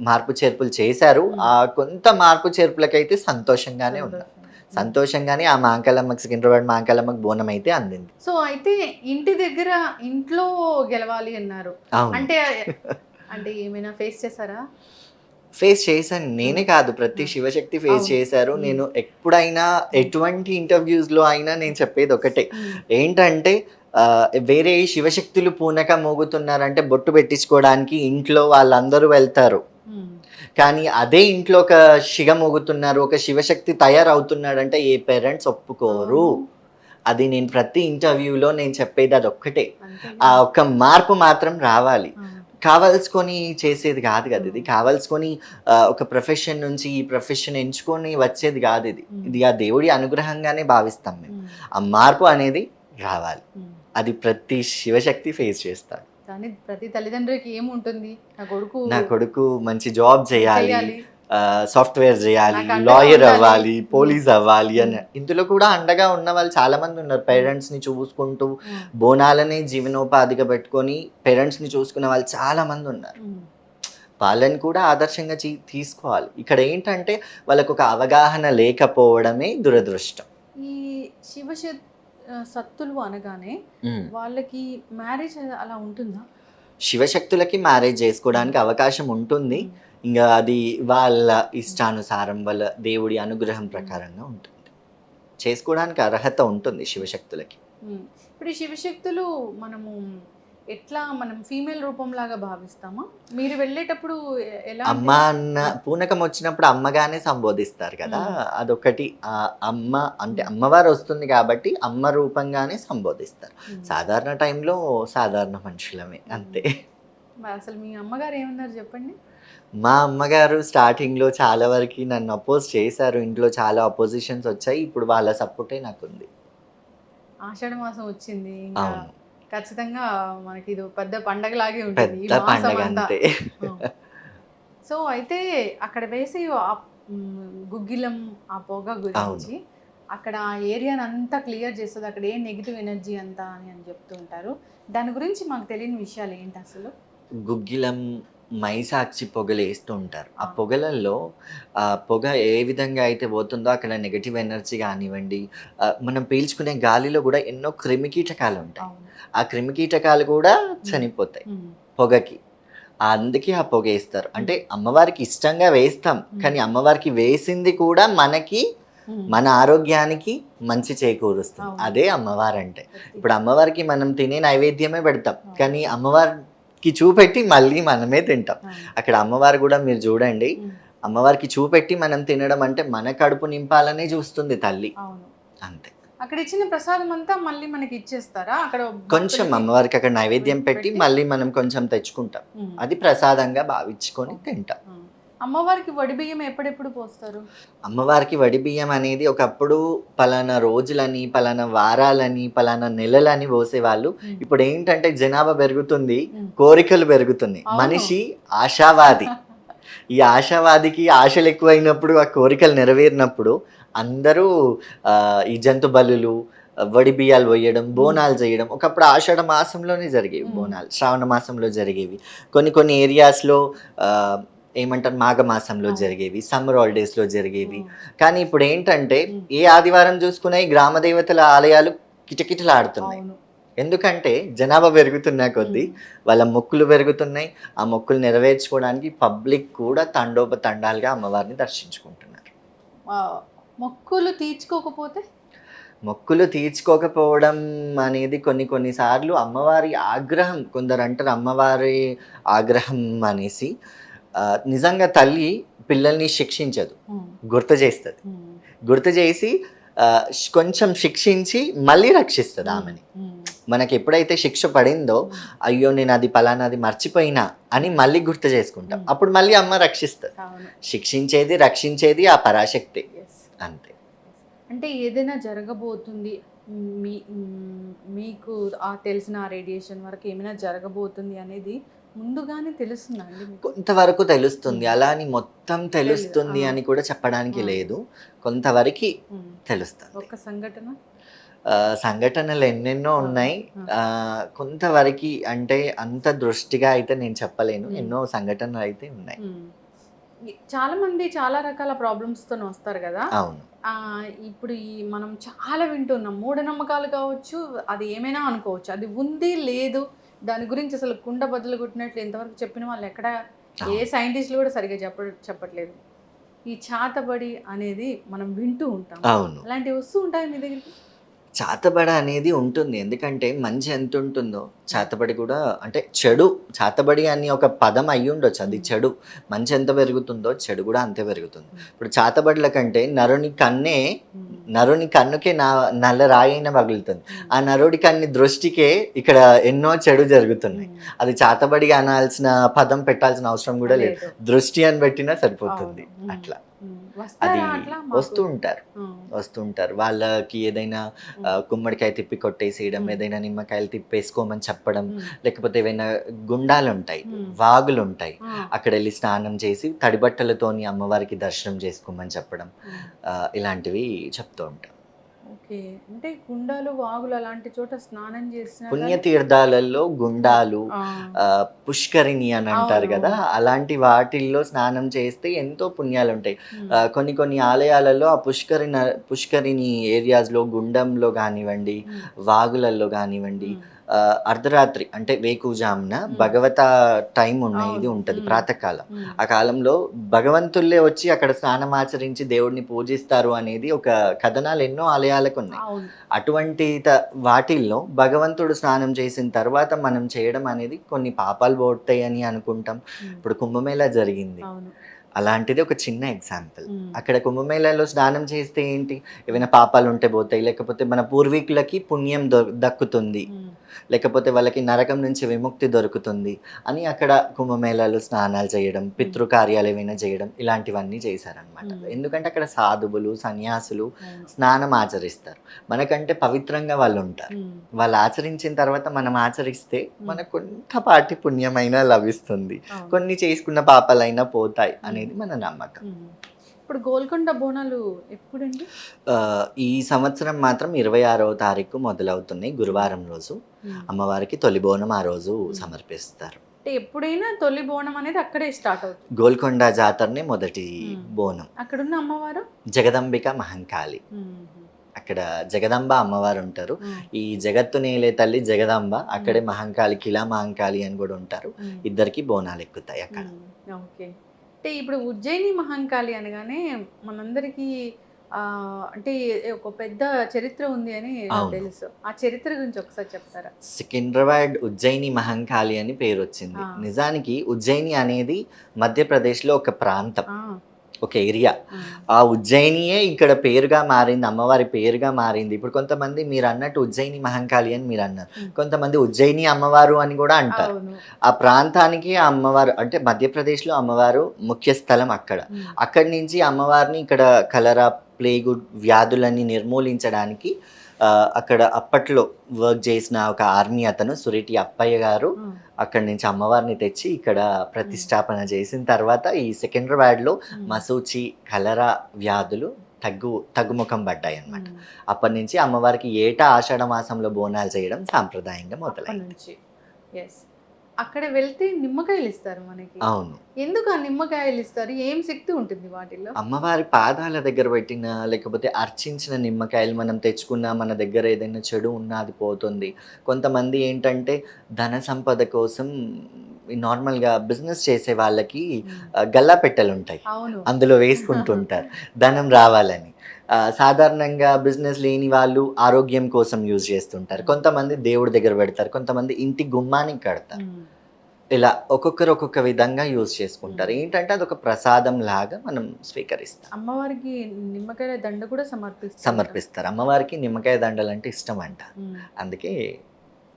మార్పు చేర్పులు చేశారు. ఆ కొంత మార్పు చేర్పులకైతే సంతోషంగానే ఉన్నారు. సంతోషంగానే ఆ మాంకాలమ్మకి, సికింద్రాబాద్ మాంకాలమ్మకి బోనం అయితే అందింది. సో అయితే ఇంటి దగ్గర ఇంట్లో గెలవాలి అన్నారు. అంటే ఏమైనా ఫేస్ చేశారా? ఫేస్ చేశాను. నేనే కాదు, ప్రతి శివశక్తి ఫేస్ చేశారు. నేను ఎప్పుడైనా ఎటువంటి ఇంటర్వ్యూస్లో అయినా నేను చెప్పేది ఒకటే, ఏంటంటే వేరే శివశక్తులు పూనక మోగుతున్నారంటే బొట్టు పెట్టించుకోవడానికి ఇంట్లో వాళ్ళందరూ వెళ్తారు. కానీ అదే ఇంట్లో ఒక శిగ మోగుతున్నారు, ఒక శివశక్తి తయారవుతున్నాడంటే ఏ పేరెంట్స్ ఒప్పుకోరు. అది నేను ప్రతి ఇంటర్వ్యూలో నేను చెప్పేది అది ఒక్కటే. ఆ ఒక్క మార్పు మాత్రం రావాలి. కావాల్సుకొని చేసేది కాదు కదా ఇది. కావాల్సుకొని ఒక ప్రొఫెషన్ నుంచి ఈ ప్రొఫెషన్ ఎంచుకొని వచ్చేది కాదు ఇది. ఇది ఆ దేవుడి అనుగ్రహంగానే భావిస్తాం మేము. ఆ మార్పు అనేది రావాలి. అది ప్రతి శివశక్తి ఫేస్ చేస్తాడు. కానీ ప్రతి తల్లిదండ్రులకి ఏముంటుంది, నా కొడుకు మంచి జాబ్ చేయాలి, సాఫ్ట్వేర్ చేయాలి, లాయర్ అవ్వాలి, పోలీస్ అవ్వాలి అని. ఇందులో కూడా అండగా ఉన్న వాళ్ళు చాలా మంది ఉన్నారు. పేరెంట్స్ని చూసుకుంటూ బోనాలని జీవనోపాధిగా పెట్టుకొని పేరెంట్స్ని చూసుకునే వాళ్ళు చాలా మంది ఉన్నారు. వాళ్ళని కూడా ఆదర్శంగా తీసుకోవాలి. ఇక్కడ ఏంటంటే వాళ్ళకు ఒక అవగాహన లేకపోవడమే దురదృష్టం. ఈ సత్తులు అనగానే ఉమ్. వాళ్ళకి మ్యారేజ్ అలా ఉంటుందా? శివశక్తులకి మ్యారేజ్ చేసుకోవడానికి అవకాశం ఉంటుంది. ఇంకా అది వాళ్ళ ఇష్టానుసారం, వాళ్ళ దేవుడి అనుగ్రహం ప్రకారంగా ఉంటుంది. చేసుకోవడానికి అర్హత ఉంటుంది శివశక్తులకి. ఇప్పుడు ఈ శివశక్తులు మనం ఫీమేల్ రూపంలాగా భావిస్తామా? మీరు వెళ్ళేటప్పుడు ఎలా అమ్మ అన్న పూనకం వచ్చినప్పుడు అమ్మగానే సంబోధిస్తారు కదా, అదొకటి. అమ్మ అంటే అమ్మవారు వస్తుంది కాబట్టి అమ్మ రూపంగానే సంబోధిస్తారు. సాధారణ టైంలో సాధారణ మనుషులమే, అంతే. అసలు మీ అమ్మగారు ఏమన్నారు చెప్పండి? మా అమ్మగారు స్టార్టింగ్లో చాలా వరకు నన్ను అపోజ్ చేశారు. ఇంట్లో చాలా అపోజిషన్స్ వచ్చాయి. ఇప్పుడు వాళ్ళ సపోర్టే నాకుంది. ఆషాఢ మాసం వచ్చింది, అవును, ఖచ్చితంగా మనకి ఇది పెద్ద పండగలాగే ఉంటుంది. పెద్ద పండగ అంతే. సో అయితే అక్కడ వేసి గుగ్గిలం ఆ పొగ గురించి అక్కడ ఏరియాని అంతా క్లియర్ చేస్తుంది, అక్కడ ఏ నెగిటివ్ ఎనర్జీ అంతా అని చెప్తూ ఉంటారు. దాని గురించి మాకు తెలియని విషయాలు ఏంటి అసలు? గుగ్గిలం, మైసాక్షి పొగలు వేస్తూ ఉంటారు. ఆ పొగలలో పొగ ఏ విధంగా అయితే పోతుందో అక్కడ నెగటివ్ ఎనర్జీ కానివ్వండి, మనం పీల్చుకునే గాలిలో కూడా ఎన్నో క్రిమికీటకాలు ఉంటాయి. ఆ క్రిమికీటకాలు కూడా చనిపోతాయి పొగకి. అందుకే ఆ పొగ వేస్తారు. అంటే అమ్మవారికి ఇష్టంగా వేస్తాం, కానీ అమ్మవారికి వేసింది కూడా మనకి, మన ఆరోగ్యానికి మంచి చేకూరుస్తుంది. అదే అమ్మవారు అంటే. ఇప్పుడు అమ్మవారికి మనం తినే నైవేద్యమే పెడతాం, కానీ అమ్మవారికి చూపెట్టి మళ్ళీ మనమే తింటాం. అక్కడ అమ్మవారు కూడా మీరు చూడండి, అమ్మవారికి చూపెట్టి మనం తినడం అంటే మన కడుపు నింపాలనే చూస్తుంది తల్లి, అంతే. అక్కడ ఇచ్చిన ప్రసాదం అంతా మళ్ళీ మనకి ఇచ్చేస్తారా? అక్కడ కొంచెం అమ్మవారికి అక్కడ నైవేద్యం పెట్టి మళ్ళీ మనం కొంచెం తెచ్చుకుంటాం, అది ప్రసాదంగా భావించుకొని తింటాం. అమ్మవారికి వడి బియ్యం ఎప్పుడెప్పుడు పోస్తారు? అమ్మవారికి వడి బియ్యం అనేది ఒకప్పుడు పలానా రోజులని, పలానా వారాలని, పలానా నెలలని పోసేవాళ్ళు. ఇప్పుడు ఏంటంటే జనాభా పెరుగుతుంది, కోరికలు పెరుగుతున్నాయి. మనిషి ఆశావాది. ఈ ఆశావాదికి ఆశలు ఎక్కువైనప్పుడు, ఆ కోరికలు నెరవేరినప్పుడు అందరూ ఈ జంతు బలులు, వడి బియ్యాలు పోయడం, బోనాలు చేయడం. ఒకప్పుడు ఆషాఢ మాసంలోనే జరిగేవి బోనాలు, శ్రావణ మాసంలో జరిగేవి. కొన్ని ఏరియాస్లో ఏమంటారు మాఘమాసంలో జరిగేవి, సమ్మర్ హాలిడేస్లో జరిగేవి. కానీ ఇప్పుడు ఏంటంటే ఏ ఆదివారం చూసుకున్నా ఈ గ్రామ దేవతల ఆలయాలు కిటకిటలాడుతున్నాయి. ఎందుకంటే జనాభా పెరుగుతున్న కొద్దీ వాళ్ళ మొక్కులు పెరుగుతున్నాయి. ఆ మొక్కులు నెరవేర్చుకోవడానికి పబ్లిక్ కూడా తండోపతండాలుగా అమ్మవారిని దర్శించుకుంటున్నారు. మొక్కులు తీర్చుకోకపోవడం అనేది కొన్నిసార్లు అమ్మవారి ఆగ్రహం. కొందరు అంటారు అమ్మవారి ఆగ్రహం అనేసి. నిజంగా తల్లి పిల్లల్ని శిక్షించదు, గుర్తు చేస్తుంది. గుర్తు చేసి కొంచెం శిక్షించి మళ్ళీ రక్షిస్తుంది ఆమెని. మనకి ఎప్పుడైతే శిక్ష పడిందో, అయ్యో నేను అది పలానాది మర్చిపోయినా అని మళ్ళీ గుర్తు చేసుకుంటాం. అప్పుడు మళ్ళీ అమ్మ రక్షిస్తుంది. శిక్షించేది, రక్షించేది ఆ పరాశక్తి, అంతే. అంటే ఏదైనా జరగబోతుంది, మీకు తెలిసిన రేడియేషన్ వరకు ఏమైనా జరగబోతుంది అనేది ముందుగానే తెలుస్తుందా అండి? కొంతవరకు తెలుస్తుంది, అలా అని మొత్తం తెలుస్తుంది అని కూడా చెప్పడానికి లేదు, కొంతవరకు తెలుస్తుంది. ఒక సంఘటనలు ఎన్నెన్నో ఉన్నాయి. కొంతవరకు అంటే అంత దృష్టిగా అయితే నేను చెప్పలేను, ఎన్నో సంఘటనలు అయితే ఉన్నాయి. చాలా మంది చాలా రకాల ప్రాబ్లమ్స్తో వస్తారు కదా. అవును. ఇప్పుడు మనం చాలా వింటున్నాం, మూఢనమ్మకాలు కావచ్చు, అది ఏమైనా అనుకోవచ్చు, అది ఉంది లేదు దాని గురించి అసలు కుండ బద్దలు కొట్టినట్లు ఇంతవరకు చెప్పిన వాళ్ళు ఎక్కడ, ఏ సైంటిస్టులు కూడా సరిగ్గా చెప్పట్లేదు. ఈ చాతబడి అనేది మనం వింటూ ఉంటాం. అలాంటివి వస్తూ ఉంటాయి మీ దగ్గరికి? చాతబడ అనేది ఉంటుంది. ఎందుకంటే మంచి ఎంత ఉంటుందో చాతబడి కూడా, అంటే చెడు, చాతబడి అని ఒక పదం అయ్యి ఉండొచ్చు, అది చెడు. మంచి ఎంత పెరుగుతుందో చెడు కూడా అంతే పెరుగుతుంది. ఇప్పుడు చాతబడిల కంటే నరుని కన్నుకే నల్ల రాయైన పగులుతుంది. ఆ నరుడి కన్ని దృష్టికే ఇక్కడ ఎన్నో చెడు జరుగుతున్నాయి. అది చాతబడి అనాల్సిన పదం పెట్టాల్సిన అవసరం కూడా లేదు, దృష్టి అని పెట్టినా సరిపోతుంది. అట్లా అది వస్తూ ఉంటారు. వాళ్ళకి ఏదైనా గుమ్మడికాయ తిప్పి కొట్టేసేయడం, ఏదైనా నిమ్మకాయలు తిప్పేసుకోమని చెప్పడం, లేకపోతే ఏవైనా గుండాలు ఉంటాయి, వాగులు ఉంటాయి, అక్కడ వెళ్ళి స్నానం చేసి తడిబట్టలతోని అమ్మవారికి దర్శనం చేసుకోమని చెప్పడం, ఇలాంటివి చెప్తూ ఉంటాం. ఓకే. అంటే కుండాలు, వాగులు అలాంటి చోట స్నానం చేసినా గాని పుణ్యతీర్థాలలో గుండాలు, ఆ! పుష్కరిణి అని అంటారు అవును. కదా! అవును. అలాంటి వాటిల్లో స్నానం చేస్తే ఎంతో పుణ్యాలుంటాయి. హ్మ్. కొన్ని కొన్ని ఆలయాలలో ఆ పుష్కరిణి ఏరియాస్‌లో గుండంలో గానివ్వండి, హ్మ్. వాగులల్లో గానివ్వండి, హ్మ్. అర్ధరాత్రి అంటే వేకువజామున హ్మ్. భగవత టైం ఇది అవును. ఉంటది హ్మ్. ప్రాతకాలం. హ్మ్. ఆ కాలంలో భగవంతుళ్ళే వచ్చి అక్కడ స్నానమాచరించి దేవుడిని పూజిస్తారు అనేది ఒక కథనాలు ఎన్నో ఆలయాలకున్నాయి. అవును. అటువంటి వాటిల్లో భగవంతుడు స్నానం చేసిన తర్వాత మనం చేయడం అనేది కొన్ని పాపాలు పోతాయని అనుకుంటాం. హ్మ్. ఇప్పుడు కుంభమేళా జరిగింది. అవును. అలాంటిది ఒక చిన్న ఎగ్జాంపుల్. హ్మ్. అక్కడ కుంభమేళాలో స్నానం చేస్తే ఏంటి? ఏవైనా పాపాలుంటే పోతాయి. లేకపోతే మన పూర్వీకులకి పుణ్యం దక్కుతుంది. హ్మ్. లేకపోతే వాళ్ళకి నరకం నుంచి విముక్తి దొరుకుతుంది అని అక్కడ కుంభమేళాలో స్నానాలు చేయడం, హ్మ్. పితృకార్యాలు ఏవైనా చేయడం ఇలాంటివన్నీ చేశారనమాట. హ్మ్. ఎందుకంటే అక్కడ సాధువులు, సన్యాసులు అవును. స్నానం ఆచరిస్తారు. మనకంటే పవిత్రంగా వాళ్ళుంటారు. హ్మ్. వాళ్ళు ఆచరించిన తర్వాత మనం ఆచరిస్తే హ్మ్. మనకు కొంతపాటి పుణ్యమైనా లభిస్తుంది. అవును. కొన్ని చేసుకున్న పాపాలైనా పోతాయి హ్మ్. అనేది మన నమ్మకం. హ్మ్. ఇప్పుడు గోల్కొండ బోనాలు ఎప్పుడండి? ఈ సంవత్సరం మాత్రం 26వ తారీఖు మొదలవుతున్నాయి హ్మ్. గురువారం రోజు. హ్మ్. అమ్మవారికి తొలి బోనం ఆ రోజు హ్మ్. సమర్పిస్తారు. అంటే ఎప్పుడైనా తొలి బోనం అనేది అక్కడే స్టార్ట్ అవుతుంది. గోల్కొండ జాతరనే మొదటి హ్మ్. బోనం. అక్కడున్న అమ్మవారు? జగదంబిక మహంకాళి. హుహు. అక్కడ జగదంబ అమ్మవారుంటారు. హ్మ్. ఈ జగత్తు నేలే తల్లి జగదంబ, హ్మ్. అక్కడే మహంకాళి, కిలా మహంకాళి అని గూడా ఉంటారు. హ్మ్. ఇద్దరికీ బోనాలెక్కుతాయి అక్కడ. హ్మ్. ఓకే. అంటే ఇప్పుడు ఉజ్జయిని మహంకాళి అనగానే మనందరికీ అంటే ఒక పెద్ద చరిత్ర ఉంది అని నాకు అవును. తెలుసు. ఆ చరిత్ర గురించి ఒకసారి చెప్తారా? సికింద్రాబాద్ ఉజ్జయిని మహంకాళి అని పేరొచ్చింది. ఆ! నిజానికి ఉజ్జయిని అనేది మధ్యప్రదేశ్‌లో ఒక ప్రాంతం. ఆ! ఒక ఏరియా. ఆ! ఆ ఉజ్జయినియే ఇక్కడ పేరుగా మారింది. అమ్మవారి పేరుగా మారింది. ఇప్పుడు కొంతమంది మీరన్నట్టు ఉజ్జయిని మహంకాళి అని మీరన్నారు. హ్మ్. కొంతమంది ఉజ్జయిని అమ్మవారు అని గూడా అంటారు. అవును. ఆ ప్రాంతానికి ఆ అమ్మవారు అంటే మధ్యప్రదేశ్‌లో అమ్మవారు ముఖ్య స్థలం అక్కడ. హ్మ్. అక్కడి నుంచి అమ్మవారిని ఇక్కడ కలరా, ప్లేగు వ్యాధులన్నీ నిర్మూలించడానికి అక్కడ అప్పట్లో వర్క్ చేసిన ఒక ఆర్మీ అతను సురేటి అప్పయ్య గారు హ్మ్. అక్కడి నుంచి అమ్మవారిని తెచ్చి ఇక్కడ హ్మ్. ప్రతిష్టాపన చేసిన తర్వాత ఈ సికింద్రాబాద్‌లో హ్మ్. మశూచి, కలరా వ్యాధులు తగ్గుముఖం పడ్డాయన్నమాట. హ్మ్. అప్పటినుంచి అమ్మవారికి ఏటా ఆషాఢ మాసంలో బోనాలు చేయడం సాంప్రదాయంగా మొదలైంది. అప్పటినుంచి. యెస్. అక్కడ వెళ్తే నిమ్మకాయలిస్తారు మనకి. అవును. ఎందుకు ఆ నిమ్మకాయలిస్తారు? ఏం శక్తి ఉంటుంది వాటిల్లో? అమ్మవారి పాదాల దగ్గర పెట్టిన, లేకపోతే అర్చించిన నిమ్మకాయలు మనం తెచ్చుకున్నా, మన దగ్గర ఏదైనా చెడు ఉన్నా అది పోతుంది. కొంతమంది ఏంటంటే, ధన సంపద కోసం ఈ నార్మల్‌గా బిజినెస్ చేసే వాళ్ళకి హ్మ్. గల్లా పెట్టెలుంటాయి. అవును. అందులో వేసుకుంటుంటారు. ధనం రావాలని. సాధారణంగా బిజినెస్ లేని వాళ్ళు ఆరోగ్యం కోసం యూజ్ చేస్తుంటారు. హ్మ్. కొంతమంది దేవుడి దగ్గర పెడతారు. కొంతమంది ఇంటి గుమ్మానికి కడతారు. హ్మ్. ఇలా ఒక్కొక్కరు ఒక్కొక్క విధంగా యూజ్ చేసుకుంటారు. హ్మ్. ఏంటంటే అదొక ప్రసాదం లాగా మనం స్వీకరిస్తాం. అమ్మవారికి నిమ్మకాయల దండ కూడా సమర్పిస్తూ ఉంటాం. సమర్పిస్తారు. అమ్మవారికి నిమ్మకాయ దండలంటే ఇష్టమంట. హ్మ్. అందుకే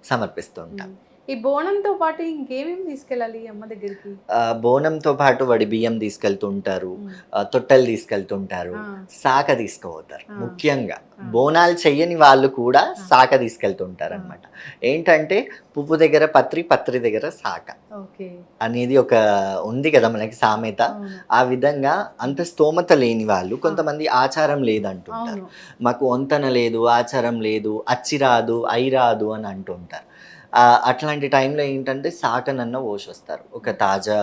సమర్పిస్తూ ఉంటాం. హ్మ్. ఈ బోనంతో పాటు ఇంకేమేమి తీసుకెళ్ళాలి అమ్మ దగ్గరికి? బోనంతో పాటు వడి బియ్యం తీసుకెళ్తూ ఉంటారు. హ్మ్. తొట్టెలు తీసుకెళ్తుంటారు. ఆ! శాక తీసుకుపోతారు. ఆ! ముఖ్యంగా ఆ! బోనాలు చెయ్యని వాళ్ళు కూడా ఆ! శాక ఆ! తీసుకెళ్తుంటారనమాట. ఏంటంటే పువ్వు దగ్గర పత్రి, పత్రి దగ్గర శాక ఓకే. అనేది ఒక ఉంది కదా! మనకి సామెత. అవును. ఆ విధంగా అంత స్తోమత లేని వాళ్ళు ఆ! కొంతమంది ఆచారం లేదంటుంటారు. అవును. మాకు వంతెన లేదు, ఆచారం లేదు, అచ్చి రాదు, అయి రాదు అని అంటుంటారు. అట్లాంటి టైంలో ఏంటంటే శాకనన్నా పోసొస్తారు. ఒక హ్మ్. తాజా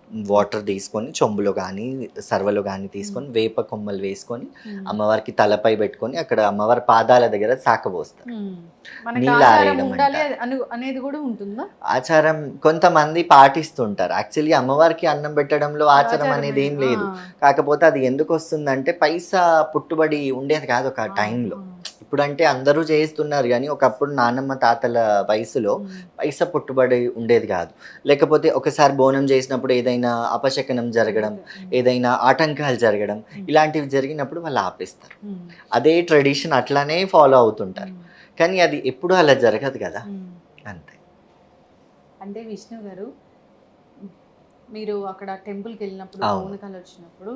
హ్మ్. వాటర్ తీసుకొని చెంబులో గానీ, సర్వలో గానీ హ్మ్. తీసుకొని వేప కొమ్మలు వేసుకొని హ్మ్. అమ్మవారికి తలపై పెట్టుకొని అక్కడ అమ్మవారి పాదాల దగ్గర శాక పోస్తారు. హ్మ్. మనకి ఆచారం నీళ్ళారేయడం ఉండాలి అంటారు. అనేది గూడా ఉంటుందా? ఆచారం కొంతమంది పాటిస్తుంటారు. యాక్చువల్లీ అమ్మవారికి అన్నం పెట్టడంలో ఆచారం ఆచారమే. అనేదేం ఆ! లేదు. కాకపోతే అది ఎందుకొస్తుందంటే పైసా పుట్టుబడి ఉండేది కాదు ఒక ఆ! టైంలో. ఆ! ఇప్పుడంటే అందరూ చేస్తున్నారు గానీ, ఒకప్పుడు నానమ్మ, తాతల వయసులో హ్మ్. పైసా పుట్టుబడి ఉండేది కాదు. లేకపోతే ఒకసారి బోనం చేసినప్పుడు ఏదైనా అపశకునం జరగడం, జరిగితే. హ్మ్. ఏదైనా ఆటంకాలు జరగడం, హ్మ్. ఇలాంటివి జరిగినప్పుడు వాళ్ళు ఆపేస్తారు. హ్మ్. అదే ట్రెడిషన్ అట్లానే ఫాలో అవుతుంటారు. హ్మ్. కానీ అది ఎప్పుడూ అలా జరగదు కదా! హ్మ్. అంతే. అంటే విష్ణు గారు, హ్మ్. మీరు అక్కడ టెంపుల్‌కెళ్ళినప్పుడు, అవును. పౌనకాలొచ్చినప్పుడు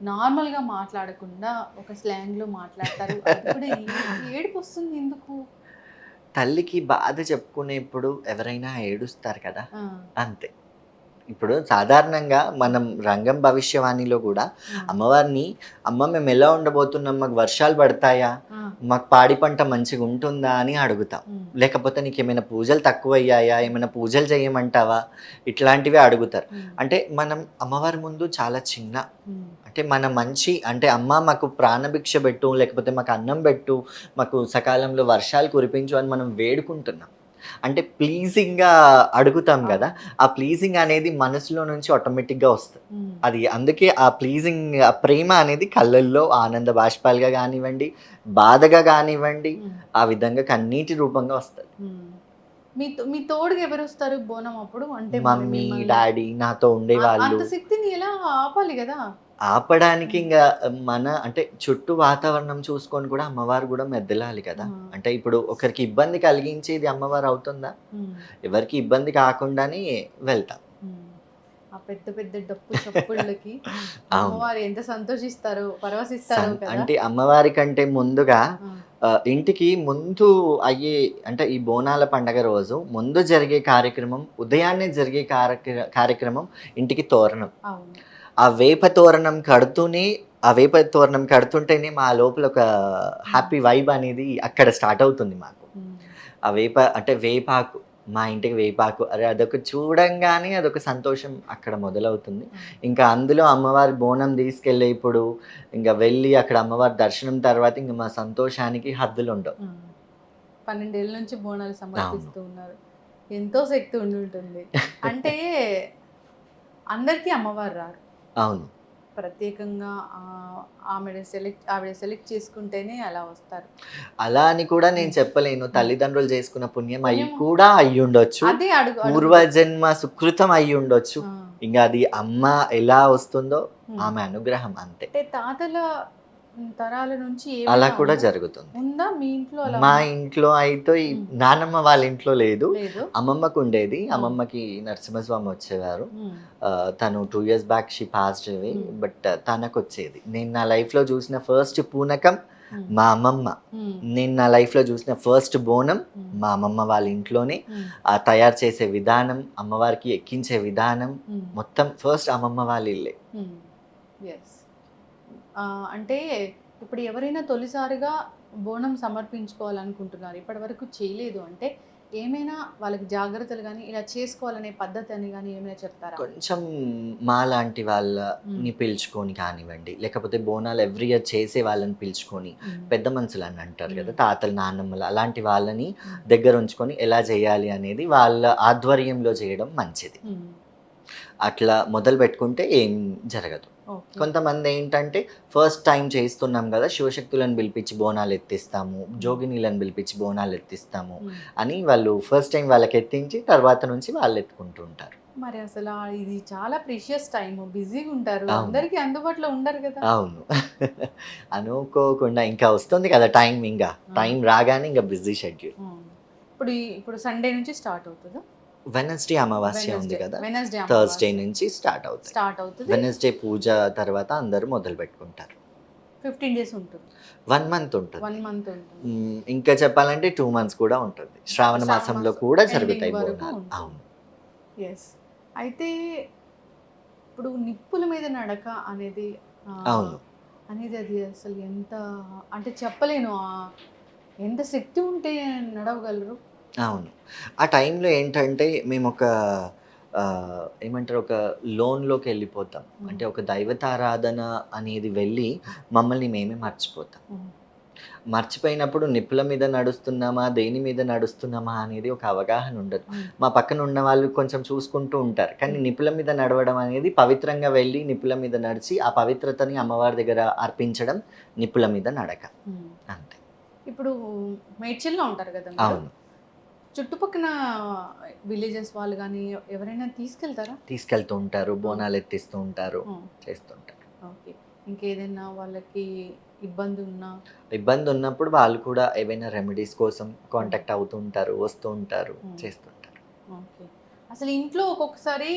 నార్మల్‌గా మాట్లాడకుండా ఒక స్లాంగ్‌లో మాట్లాడతారు. అది కూడా ఏడుపొస్తుంది ఎందుకు? తల్లికి బాధ చెప్పుకునేప్పుడు ఎవరైనా ఏడుస్తారు కదా! ఆ! అంతే. ఇప్పుడు సాధారణంగా మనం రంగం భవిష్యవాణిలో కూడా అమ్మవారిని, అమ్మ మేము ఎలా ఉండబోతున్నాం, మాకు వర్షాలు పడతాయా, మాకు పాడి పంట మంచిగా ఉంటుందా అని అడుగుతాం. లేకపోతే నీకు ఏమైనా పూజలు తక్కువయ్యాయా, ఏమైనా పూజలు చేయమంటావా, ఇట్లాంటివి అడుగుతారు. అంటే మనం అమ్మవారి ముందు చాలా చిన్న, అంటే మన మంచి, అంటే అమ్మ మాకు ప్రాణభిక్ష పెట్టు, లేకపోతే మాకు అన్నం పెట్టు, మాకు సకాలంలో వర్షాలు కురిపించు అని మనం వేడుకుంటున్నాం. అంటే ప్లీజింగ్గా అడుగుతాం కదా, ఆ ప్లీజింగ్ అనేది మనసులో నుంచి ఆటోమేటిక్గా వస్తుంది. అది అందుకే ఆ ప్లీజింగ్, ఆ ప్రేమ అనేది కళ్ళల్లో ఆనంద బాష్పాలుగా కానివ్వండి, బాధగా కానివ్వండి, ఆ విధంగా కన్నీటి రూపంగా వస్తుంది. మీ తోడుగా ఎవరు వస్తారు బోనం అప్పుడు? అంటే మమ్మీ, డాడీ నాతో ఉండేవాళ్ళు. అంత శక్తిని ఎలా ఆపాలి కదా? ఆపడానికి ఇంకా మన, అంటే చుట్టూ వాతావరణం చూసుకొని కూడా అమ్మవారు కూడా మెదలాలి కదా. అంటే ఇప్పుడు ఒకరికి ఇబ్బంది కలిగించేది అమ్మవారు అవుతుందా? ఎవరికి ఇబ్బంది కాకుండానే వెళ్తాం. ఆ పెద్ద పెద్ద డప్పు చప్పుళ్ళకి అమ్మవారు ఎంత సంతోషిస్తారో, పరవశిస్తారో కదా. అంటే అమ్మవారి కంటే ముందుగా ఇంటికి ముందు అయ్యే, అంటే ఈ బోనాల పండగ రోజు ముందు జరిగే కార్యక్రమం, ఉదయాన్నే జరిగే కార్యక్రమం ఇంటికి తోరణం. ఆ వేప తోరణం కడుతూనే, ఆ వేప తోరణం కడుతుంటేనే మా లోపల ఒక హ్యాపీ వైబ్ అనేది అక్కడ స్టార్ట్ అవుతుంది మాకు. ఆ వేప, అంటే వేపాకు, మా ఇంటికి వేపాకు, అరే అదొక చూడంగానే అదొక సంతోషం అక్కడ మొదలవుతుంది. ఇంకా అందులో అమ్మవారి బోనం తీసుకెళ్ళే ఇప్పుడు ఇంకా వెళ్ళి అక్కడ అమ్మవారి దర్శనం తర్వాత ఇంకా మా సంతోషానికి హద్దులు ఉండవు. 12 ఏళ్ళ నుంచి బోనాలు సమర్పిస్తూ ఉన్నారు. ఎంతో శక్తి ఉండి ఉంటుంది. అంటే అందరికీ అమ్మవారు రారు. అవును. ప్రత్యేకంగా ఆవిడ సెలెక్ట్ చేసుకుంటేనే అలా వస్తారు. అలా అని కూడా నేను చెప్పలేను. తల్లిదండ్రులు చేసుకున్న పుణ్యం అయి కూడా అయ్యుండొచ్చు, అదే పూర్వజన్మ సుకృతం అయ్యుండొచ్చు. ఇంకా అది అమ్మ ఎలా వస్తుందో ఆమె అనుగ్రహం అంతే. అంటే తాతల తరాల నుంచి అలా కూడా జరుగుతుంది. ఉందా మీ ఇంట్లో? మా ఇంట్లో అయితే నానమ్మ వాళ్ళ ఇంట్లో లేదు, అమ్మమ్మకు ఉండేది. అమ్మమ్మకి నరసింహస్వామి వచ్చేవారు. తను 2 years back she passed away, but తనకు వచ్చేది. నేను నా లైఫ్లో చూసిన ఫస్ట్ పూనకం మా అమ్మమ్మ. నేను నా లైఫ్లో చూసిన ఫస్ట్ బోనం మా అమ్మమ్మ వాళ్ళ ఇంట్లోనే. ఆ తయారు చేసే విధానం, అమ్మవారికి ఎక్కించే విధానం మొత్తం ఫస్ట్ అమ్మమ్మ వాళ్ళ ఇల్లే. అంటే ఇప్పుడు ఎవరైనా తొలిసారిగా బోనం సమర్పించుకోవాలనుకుంటున్నారు, ఇప్పటి వరకు చేయలేదు అంటే ఏమైనా వాళ్ళకి జాగ్రత్తలు కానీ ఇలా చేసుకోవాలనే పద్ధతి అని కానీ ఏమైనా చెప్తారా? కొంచెం మా లాంటి వాళ్ళని పిలుచుకొని కానివ్వండి, లేకపోతే బోనాలు ఎవ్రీ ఇయర్ చేసే వాళ్ళని పిలుచుకొని, పెద్ద మనుషులు అని అంటారు కదా, తాతలు నాన్నమ్మలు, అలాంటి వాళ్ళని దగ్గర ఉంచుకొని ఎలా చేయాలి అనేది వాళ్ళ ఆధ్వర్యంలో చేయడం మంచిది. అట్లా మొదలు పెట్టుకుంటే ఏం జరగదు. కొంతమంది ఏంటంటే ఫస్ట్ టైం చేస్తున్నాం కదా, శివశక్తులను పిలిపించి బోనాలు ఎత్తిస్తాము, జోగినీలను పిలిపించి బోనాలు ఎత్తిస్తాము అని వాళ్ళు ఫస్ట్ టైం వాళ్ళకి ఎత్తించి తర్వాత నుంచి వాళ్ళు ఎత్తుకుంటూ ఉంటారు. మరి అసలు ఇది చాలా ప్రీషియస్ టైం, బిజీగా ఉంటారు, అందరికీ అందుబాటులో ఉండరు కదా. అవును. అనుకోకుండా ఇంకా వస్తుంది కదా టైం, ఇంకా టైం రాగానే ఇంకా బిజీ షెడ్యూల్. ఇప్పుడు సండే నుంచి స్టార్ట్ అవుతుందా? వెనస్డే అమావాస్య ఉంది కదా, థర్స్డే నుంచి స్టార్ట్ అవుతుంది. వెనస్డే పూజ తర్వాత అందరూ మొదలు పెట్టుకుంటారు. 15 days ఉంటుంది, 1 month ఉంటుంది. ఇంకా చెప్పాలంటే 2 months కూడా ఉంటుంది. శ్రావణ మాసంలో కూడా జరుగుతాయి బోనాలు. అవును. అయితే ఇప్పుడు నిప్పుల మీద నడక అనేది అనేది అది అసలు ఎంత, అంటే చెప్పలేను, ఎంత శక్తి ఉంటే నడవగలరు. అవును. ఆ టైంలో ఏంటంటే మేము ఒక ఏమంటారు, ఒక లోన్లోకి వెళ్ళిపోతాం. అంటే ఒక దైవతారాధన అనేది వెళ్ళి మమ్మల్ని మేమే మర్చిపోతాం. మర్చిపోయినప్పుడు నిప్పుల మీద నడుస్తున్నామా, దేని మీద నడుస్తున్నామా అనేది ఒక అవగాహన ఉండదు. మా పక్కన ఉన్న వాళ్ళు కొంచెం చూసుకుంటూ ఉంటారు, కానీ నిప్పుల మీద నడవడం అనేది పవిత్రంగా వెళ్ళి నిప్పుల మీద నడిచి ఆ పవిత్రతని అమ్మవారి దగ్గర అర్పించడం నిప్పుల మీద నడక అంతే. ఇప్పుడు మేడ్చల్లో ఉంటారు కదా. అవును. చుట్టుపక్కల విలేజెస్ వాళ్ళు కానీ ఎవరైనా తీసుకెళ్తూ ఉంటారు, బోనాలు ఎత్తిస్తూ ఉంటారు, చేస్తుంటారు. ఓకే. ఇంకేదైనా వాళ్ళకి ఇబ్బంది ఉన్నప్పుడు వాళ్ళు కూడా ఏవైనా రెమెడీస్ కోసం కాంటాక్ట్ అవుతూ ఉంటారు, వస్తూ ఉంటారు, చేస్తుంటారు. ఓకే. అసలు ఇంట్లో ఒక్కొక్కసారి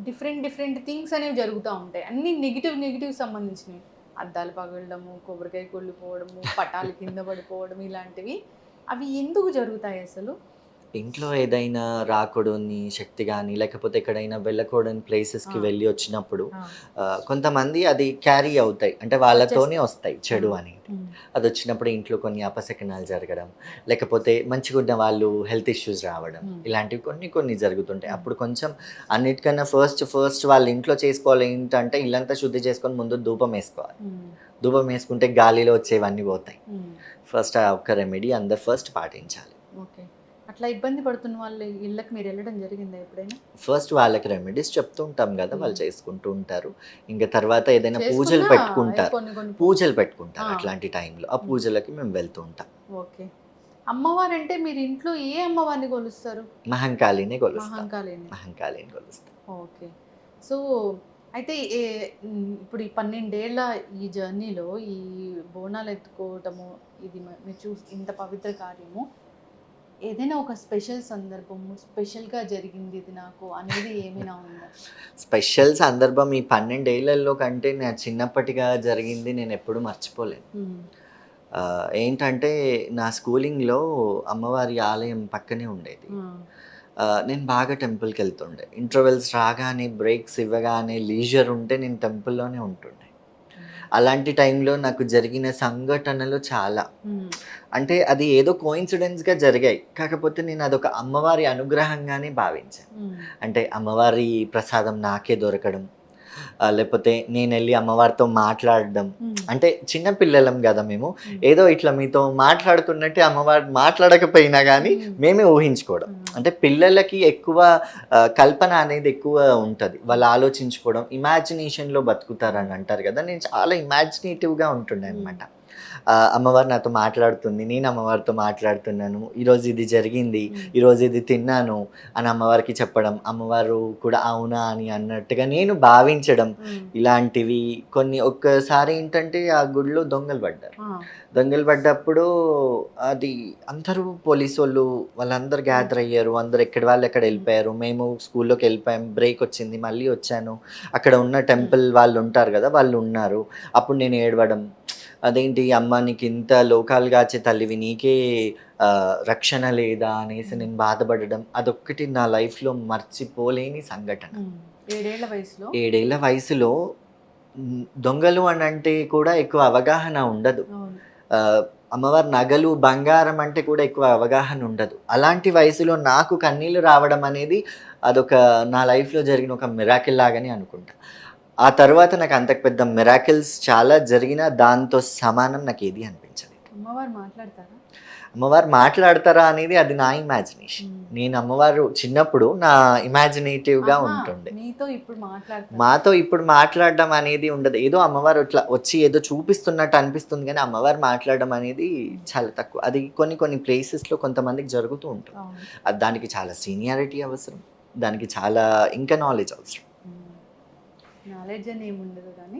డిఫరెంట్ థింగ్స్ అనేవి జరుగుతూ ఉంటాయి, అన్ని నెగిటివ్ సంబంధించినవి. అద్దాలు పగలడము, కొబ్బరికాయ కొల్లిపోవడము, పటాలు కింద పడిపోవడం, ఇలాంటివి. అవి ఎందుకు జరుగుతాయి అసలు? ఇంట్లో ఏదైనా రాకూడని శక్తి కానీ లేకపోతే ఎక్కడైనా వెళ్ళకూడని ప్లేసెస్కి ఆ. వెళ్ళి వచ్చినప్పుడు ఆ. కొంతమంది అది క్యారీ అవుతాయి, అంటే వాళ్ళతోనే వస్తాయి చెడు ఉమ్. అనేది. ఉమ్. అది వచ్చినప్పుడు ఇంట్లో కొన్ని అపశకనాలు జరగడం, లేకపోతే మంచిగా ఉన్న వాళ్ళు హెల్త్ ఇష్యూస్ రావడం, ఉమ్. ఇలాంటివి కొన్ని కొన్ని జరుగుతుంటాయి. ఉమ్. అప్పుడు కొంచెం అన్నిటికన్నా ఫస్ట్ వాళ్ళ ఇంట్లో చేసుకోవాలి ఏంటంటే ఇల్లంతా శుద్ధి చేసుకొని ముందు ధూపం వేసుకోవాలి. ఉమ్. ధూపం వేసుకుంటే గాలిలో వచ్చేవన్నీ పోతాయి. ఉమ్. ఫస్ట్ ఆ ఒక్క రెమెడీ అందరు ఫస్ట్ పాటించాలి. ఓకే. అట్లా ఇబ్బంది పడుతున్న వాళ్ళ ఇళ్ళకి మీరు వెళ్ళడం జరిగిందా ఎప్పుడైనా? ఫస్ట్ వాళ్ళకి రెమెడీస్ చెప్తూ ఉంటాం కదా, వాళ్ళు చేసుకుంటూ ఉంటారు. ఇంకా తర్వాత ఏదైనా పూజలు చేసుకున్నా పెట్టుకుంటారు, కొన్ని కొన్ని పూజలు పెట్టుకుంటారు. ఆ. అట్లాంటి టైంలో ఆ ఉమ్. పూజలకి మేము వెళ్తూ ఉంటాం. ఓకే. అమ్మవారంటే మీరు ఇంట్లో ఏ అమ్మవారిని కొలుస్తారు? మహంకాళినే కొలుస్తాం. మహంకాళిని. మహంకాళిని కొలుస్తాం. ఓకే. సో, అయితే ఇప్పుడు ఈ 12 ఏళ్ల ఈ జర్నీలో ఈ బోనాలు ఎత్తుకోవటము, ఇది మీరు ఇంత పవిత్ర కార్యము, ఏదైనా ఒక స్పెషల్ సందర్భము, స్పెషల్‌గా జరిగింది ఇది నాకు అనేది ఏమైనా ఉందా? స్పెషల్ సందర్భం ఈ 12 ఏళ్లలో కంటే నా చిన్నప్పటిగా జరిగింది నేను ఎప్పుడూ మర్చిపోలేను. హ్మ్. ఏంటంటే నా స్కూలింగ్‌లో అమ్మవారి ఆలయం పక్కనే ఉండేది. హ్మ్. నేను బాగా టెంపుల్‌కి వెళ్తుండే. ఇంటర్వెల్స్ రాగానే, బ్రేక్స్ ఇవ్వగానే, లీజర్ ఉంటే నేను టెంపుల్‌లోనే ఉంటుండే. అలాంటి టైంలో నాకు జరిగిన సంఘటనలు చాలా. హ్మ్. అంటే అది ఏదో కోయిన్సిడెన్స్‌గా జరిగాయి. కాకపోతే నేను అదొక అమ్మవారి అనుగ్రహంగానే భావించాను. హ్మ్. అంటే అమ్మవారి ప్రసాదం నాకే దొరకడం, లేకపోతే నేనెళ్ళి అమ్మవారితో మాట్లాడడం. హ్మ్. అంటే చిన్న పిల్లలం గదా మేము. హ్మ్. ఏదో ఇట్లా మీతో మాట్లాడుతున్నట్టే అమ్మవారు మాట్లాడకపోయినా గానీ హ్మ్. మేమే ఊహించుకోవడం. హ్మ్. అంటే పిల్లలకి ఎక్కువ కల్పన అనేది ఎక్కువ ఉంటది. వాళ్ళు ఆలోచించుకోవడం, ఇమాజినేషన్‌లో బతుకుతారని అంటారు గదా! నేను చాలా ఇమాజినేటివ్‌గా ఉంటుండే అనమాట. అమ్మవారు నాతో మాట్లాడుతుంది, నేను అమ్మవారితో మాట్లాడుతున్నాను. ఈరోజు ఇది జరిగింది, హ్మ్. ఈరోజు ఇది తిన్నాను అని అమ్మవారికి చెప్పడం, అమ్మవారు కూడా అవునా అని అన్నట్టుగా నేను భావించడం. హ్మ్. ఇలాంటివి కొన్ని ఒక్కసారి ఏంటంటే ఆ గుడిలో దొంగలు పడ్డారు. ఆ. దొంగలు పడ్డప్పుడు అది అందరూ పోలీసోళ్ళు వాళ్ళందరూ గ్యాదర్ అయ్యారు. అందరూ ఎక్కడి వాళ్ళు అక్కడ వెళ్ళిపోయారు. మేము స్కూల్లోకి వెళ్ళిపోయాం. బ్రేక్ వచ్చింది. మళ్ళీ వచ్చాను. అక్కడ ఉన్న టెంపుల్ వాళ్ళు ఉంటారు కదా, వాళ్ళు ఉన్నారు. అప్పుడు నేను ఏడవడం, అదేంటి అమ్మ నీకు ఇంత లోకాలు గాచే తల్లివి నీకే రక్షణ లేదా అనేసి నేను బాధపడడం, అదొక్కటి నా లైఫ్‌లో మర్చిపోలేని సంఘటన. 7 ఏళ్ల వయసులో? 7 ఏళ్ల వయసులో దొంగలు అనంటే కూడా ఎక్కువ అవగాహన ఉండదు. అవును. అమ్మవారి నగలు, బంగారం అంటే కూడా ఎక్కువ అవగాహన ఉండదు. అలాంటి వయసులో నాకు కన్నీళ్లు రావడం అనేది అదొక నా లైఫ్‌లో జరిగిన ఒక మిరాకిల్ లాగానే అనుకుంటా. ఆ తర్వాత నాకు అంతకు పెద్ద మిరాకిల్స్ చాలా జరిగినా దాంతో సమానం నాకేది అనిపించలేదు. అమ్మవారు మాట్లాడతారా? అమ్మవారు మాట్లాడతారా అనేది అది నా ఇమాజినేషన్. హ్మ్. నేను అమ్మవారు చిన్నప్పుడు నా ఇమాజినేటివ్‌గా ఆహా! ఉంటుండే. మీతో ఇప్పుడు మాట్లాడతారా? మాతో ఇప్పుడు మాట్లాడడం అనేది ఉండదు. ఏదో అమ్మవారు ఇట్లా వచ్చి ఏదో చూపిస్తున్నట్టు అనిపిస్తుంది గానీ, అమ్మవారు మాట్లాడడం అనేది చాలా తక్కువ. అది కొన్ని కొన్ని ప్లేసెస్‌లో కొంతమందికి జరుగుతూ ఉంటుంది. అవును. దానికి చాలా సీనియారిటీ అవసరం. దానికి చాలా ఇంకా నాలెడ్జ్ అవసరం. నాలెడ్జ్ అని ఏముండదు కానీ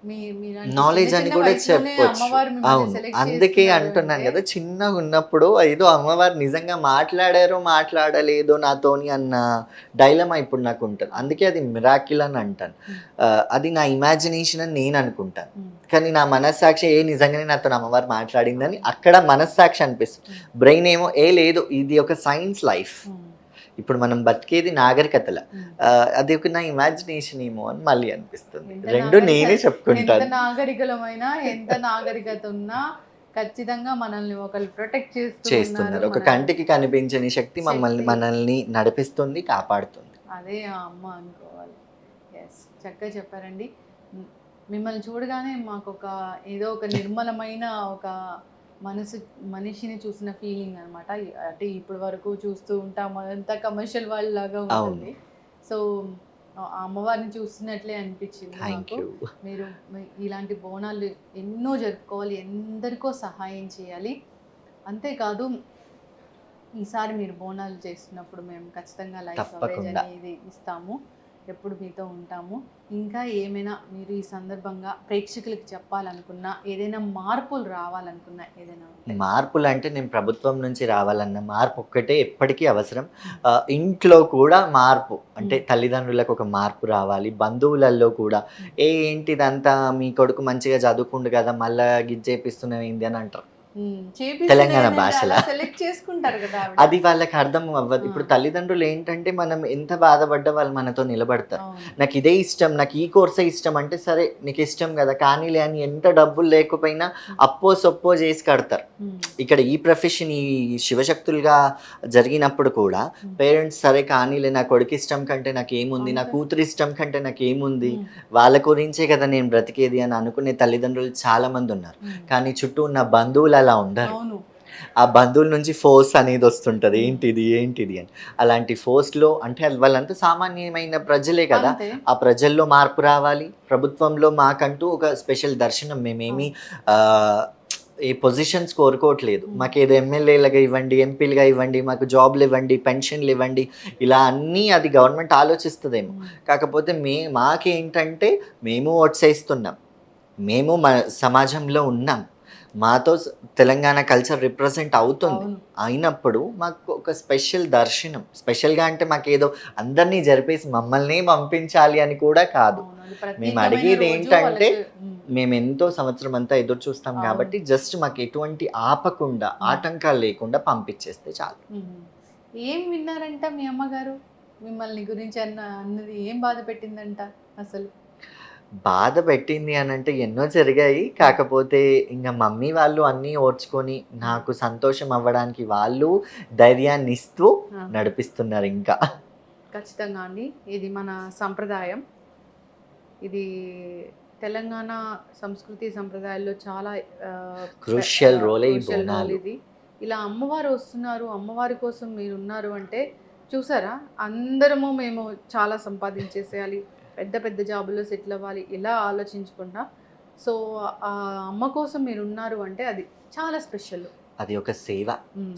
మీలాంటి చిన్న నాలెడ్జ్ అని చిన్న కూడా వయసులోనే చెప్పొచ్చు. అమ్మవారు మిమ్మల్ని అవును. సెలెక్ట్ అందుకే చేసుకున్నారు అంటున్నాను అంటే గదా! చిన్నగున్నప్పుడు ఏదో అమ్మవారు నిజంగా మాట్లాడారో, మాట్లాడలేదో నాతోని అన్న డైలమా ఇప్పుడు నాకుంటది. అందుకే అది మిరాకిల్ అని అంటాను. అది నా ఇమాజినేషన్ అని నేను అనుకుంటాను. కానీ నా మనస్సాక్షి నిజంగానే నాతోని అమ్మవారు మాట్లాడిందని అక్కడ మనస్సాక్షి అనిపిస్తుంది. బ్రెయిన్ ఏమో లేదు ఇది ఒక సైన్స్ లైఫ్. ఇప్పుడు మనం బతికేది నాగరికతల. అది ఒక నా ఇమాజినేషన్ ఏమో అని మళ్ళీ అనిపిస్తుంది. 2 నేనే ఎంత చెప్పుకుంటాను. నాగరికులమైనా ఎంత నాగరికత ఉన్నా ఖచ్చితంగా మనల్ని ఒకళ్ళు ప్రొటెక్ట్ చేస్తూ ఉన్నారు. చేస్తున్నారు. ఒక కంటికి కనిపించని శక్తి శక్తి. మనల్ని నడిపిస్తుంది, కాపాడుతుంది. అదే ఆ అమ్మ అనుకోవాలి. ఎస్, చక్కగా చెప్పారండి. మ్, మిమ్మల్ని చూడగానే మాకొక ఏదో ఒక నిర్మలమైన ఒక మనసు మనిషిని చూసిన ఫీలింగ్ అనమాట. అంటే ఇప్పటి వరకు చూస్తూ ఉంటాం అదంతా కమర్షియల్ వరల్డ్ లాగా ఉంటుంది. సో ఆ అమ్మవారిని చూస్తున్నట్లే అనిపించింది థ్యాంక్ నాకు. యూ. మీరు ఇలాంటి బోనాలు ఎన్నో జరుపుకోవాలి, ఎందరికో సహాయం చేయాలి. అంతేకాదు ఈసారి మీరు బోనాలు చేస్తున్నప్పుడు మేము ఖచ్చితంగా లైవ్ కవరేజ్ తప్పకుండా. అనేది ఇస్తాము. ఎప్పుడు మీతో ఉంటాము. ఇంకా ఏమైనా మీరు ఈ సందర్భంగా ప్రేక్షకులకి చెప్పాలనుకున్నా, ఏదైనా మార్పులు రావాలనుకున్నా ఏదైనా ఉంటే? మార్పులంటే నేను ప్రభుత్వం నుంచి రావాలన్న మార్పు ఒక్కటే ఎప్పటికీ అవసరం. ఇంట్లో కూడా మార్పు అంటే తల్లిదండ్రులకు ఒక మార్పు రావాలి. బంధువులలో కూడా ఏంటి ఇదంతా మీ కొడుకు మంచిగా చదువుకుండు కదా! మళ్ళా గిది చేపిస్తున్నావు ఏంది అని అంటారు. తెలంగాణ భాషలా? సెలెక్ట్ చేసుకుంటారు కదా ఆవిడ. అది వాళ్ళకి అర్థం అవ్వదు. ఇప్పుడు తల్లిదండ్రులు ఏంటంటే మనం ఎంత బాధపడ్డా వాళ్ళు మనతో నిలబడతారు. అవును. నాకు ఇదే ఇష్టం, నాకు ఈ కోర్సే ఇష్టం అంటే, సరే నీకు ఇష్టం కదా కానీలే అని ఎంత డబ్బులు లేకపోయినా అప్పో సొప్పో చేసి కడతారు. ఇక్కడ ఈ ప్రొఫెషన్ ఈ శివశక్తులుగా జరిగినప్పుడు కూడా పేరెంట్స్ సరే కానీలే, నా కొడుకు ఇష్టం కంటే నాకేముంది, నా కూతురు ఇష్టం కంటే నాకేముంది, వాళ్ళ గురించే కదా నేను బ్రతికేది అని అనుకునే తల్లిదండ్రులు చాలా మంది ఉన్నారు. కానీ చుట్టూ ఉన్న బంధువులు అలా ఉండరు. అవును. ఆ బంధువుల నుంచి ఫోర్స్ అనేది వస్తుంటది, ఏంటిది అని. అలాంటి ఫోర్స్లో అంటే వాళ్ళంతా సామాన్యమైన ప్రజలే కదా, అంతే. ఆ ప్రజల్లో మార్పు రావాలి. ప్రభుత్వంలో మాకంటూ ఒక స్పెషల్ దర్శనం, మేమేమి ఏ పొజిషన్స్ కోరుకోవట్లేదు. మాకు ఏదో ఎమ్మెల్యేలుగా ఇవ్వండి, ఎంపీలుగా ఇవ్వండి, మాకు జాబ్లు ఇవ్వండి, పెన్షన్లు ఇవ్వండి, ఇలా అన్నీ అది గవర్నమెంట్ ఆలోచిస్తుందేమో. కాకపోతే మాకేంటంటే మేము ఓట్సేస్తున్నాం, మేము సమాజంలో ఉన్నాం, మాతో తెలంగాణ కల్చర్ రిప్రజెంట్ అవుతుంది. అయినప్పుడు మాకు ఒక స్పెషల్ దర్శనం, స్పెషల్గా అంటే మాకేదో అందరినీ జరిపేసి మమ్మల్ని పంపించాలి అని కూడా కాదు. మేము అడిగేది ఏంటంటే, మేము ఎంతో సంవత్సరం అంతా ఎదురు చూస్తాం కాబట్టి జస్ట్ మాకు ఎటువంటి ఆపకుండా, ఆటంకాలు లేకుండా పంపించేస్తే చాలు. ఏం విన్నారంట మీ అమ్మగారు మిమ్మల్ని గురించి అన్నది? ఏం బాధ పెట్టిందంట అసలు? బాధ పెట్టింది అని అంటే ఎన్నో జరిగాయి. కాకపోతే ఇంకా మమ్మీ వాళ్ళు అన్నీ ఓర్చుకొని నాకు సంతోషం అవ్వడానికి వాళ్ళు ధైర్యాన్ని ఇస్తూ నడిపిస్తున్నారు ఇంకా. ఖచ్చితంగా అండి, ఇది మన సంప్రదాయం. ఇది తెలంగాణ సంస్కృతి సంప్రదాయాల్లో చాలా క్రూషియల్ రోల్ ఇది. ఇలా అమ్మవారు వస్తున్నారు, అమ్మవారి కోసం మీరు ఉన్నారు అంటే చూసారా, అందరము మేము చాలా సంపాదించేసేయాలి, పెద్ద పెద్ద జాబుల్లో సెటిల్ అవ్వాలి, ఇలా ఆలోచించకుండా సో ఆ అమ్మ కోసం మీరు ఉన్నారు అంటే అది చాలా స్పెషల్. అది ఒక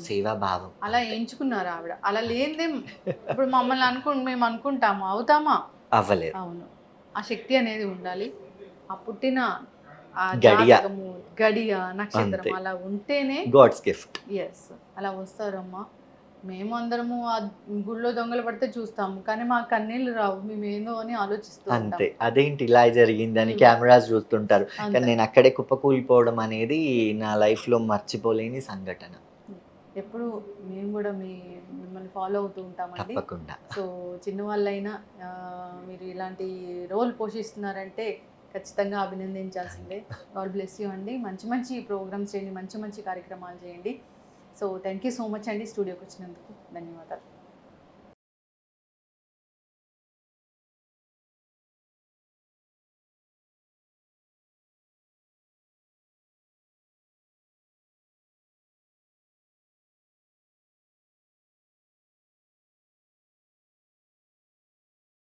సేవా భావం. అలా ఎంచుకున్నారు ఆవిడ. అలా లేనిదే ఇప్పుడు మమ్మల్ని మేము అనుకుంటాము, అవుతామా? అవ్వలేదు. అవును, ఆ శక్తి అనేది ఉండాలి. ఆ పుట్టిన ఆ గడియ, నక్షత్రం అలా ఉంటేనే గాడ్స్ గిఫ్ట్. ఎస్, అలా వస్తారమ్మా. మేము అందరము ఆ గుళ్ళో దొంగలు పడితే చూస్తాము, కానీ మా కన్నీళ్ళు రావు, మేమేందో అని ఆలోచిస్తాం. అంతే, అదేంటి ఇలా జరిగిందని కెమెరాస్ చూస్తుంటారు. కానీ నేను అక్కడే కుప్పకూలిపోవడం అనేది నా లైఫ్లో మర్చిపోలేని సంఘటన. ఎప్పుడు మేము కూడా మిమ్మల్ని ఫాలో అవుతూ ఉంటామండి. తప్పకుండా. సో చిన్నవాళ్ళైనా మీరు ఇలాంటి రోల్ పోషిస్తున్నారంటే ఖచ్చితంగా అభినందించాల్సిందే. గాడ్ బ్లెస్ యూ అండి. మంచి మంచి ప్రోగ్రామ్స్ చేయండి, మంచి మంచి కార్యక్రమాలు చేయండి. So thank you so much అండి, స్టూడియోకి వచ్చినందుకు ధన్యవాదాలు.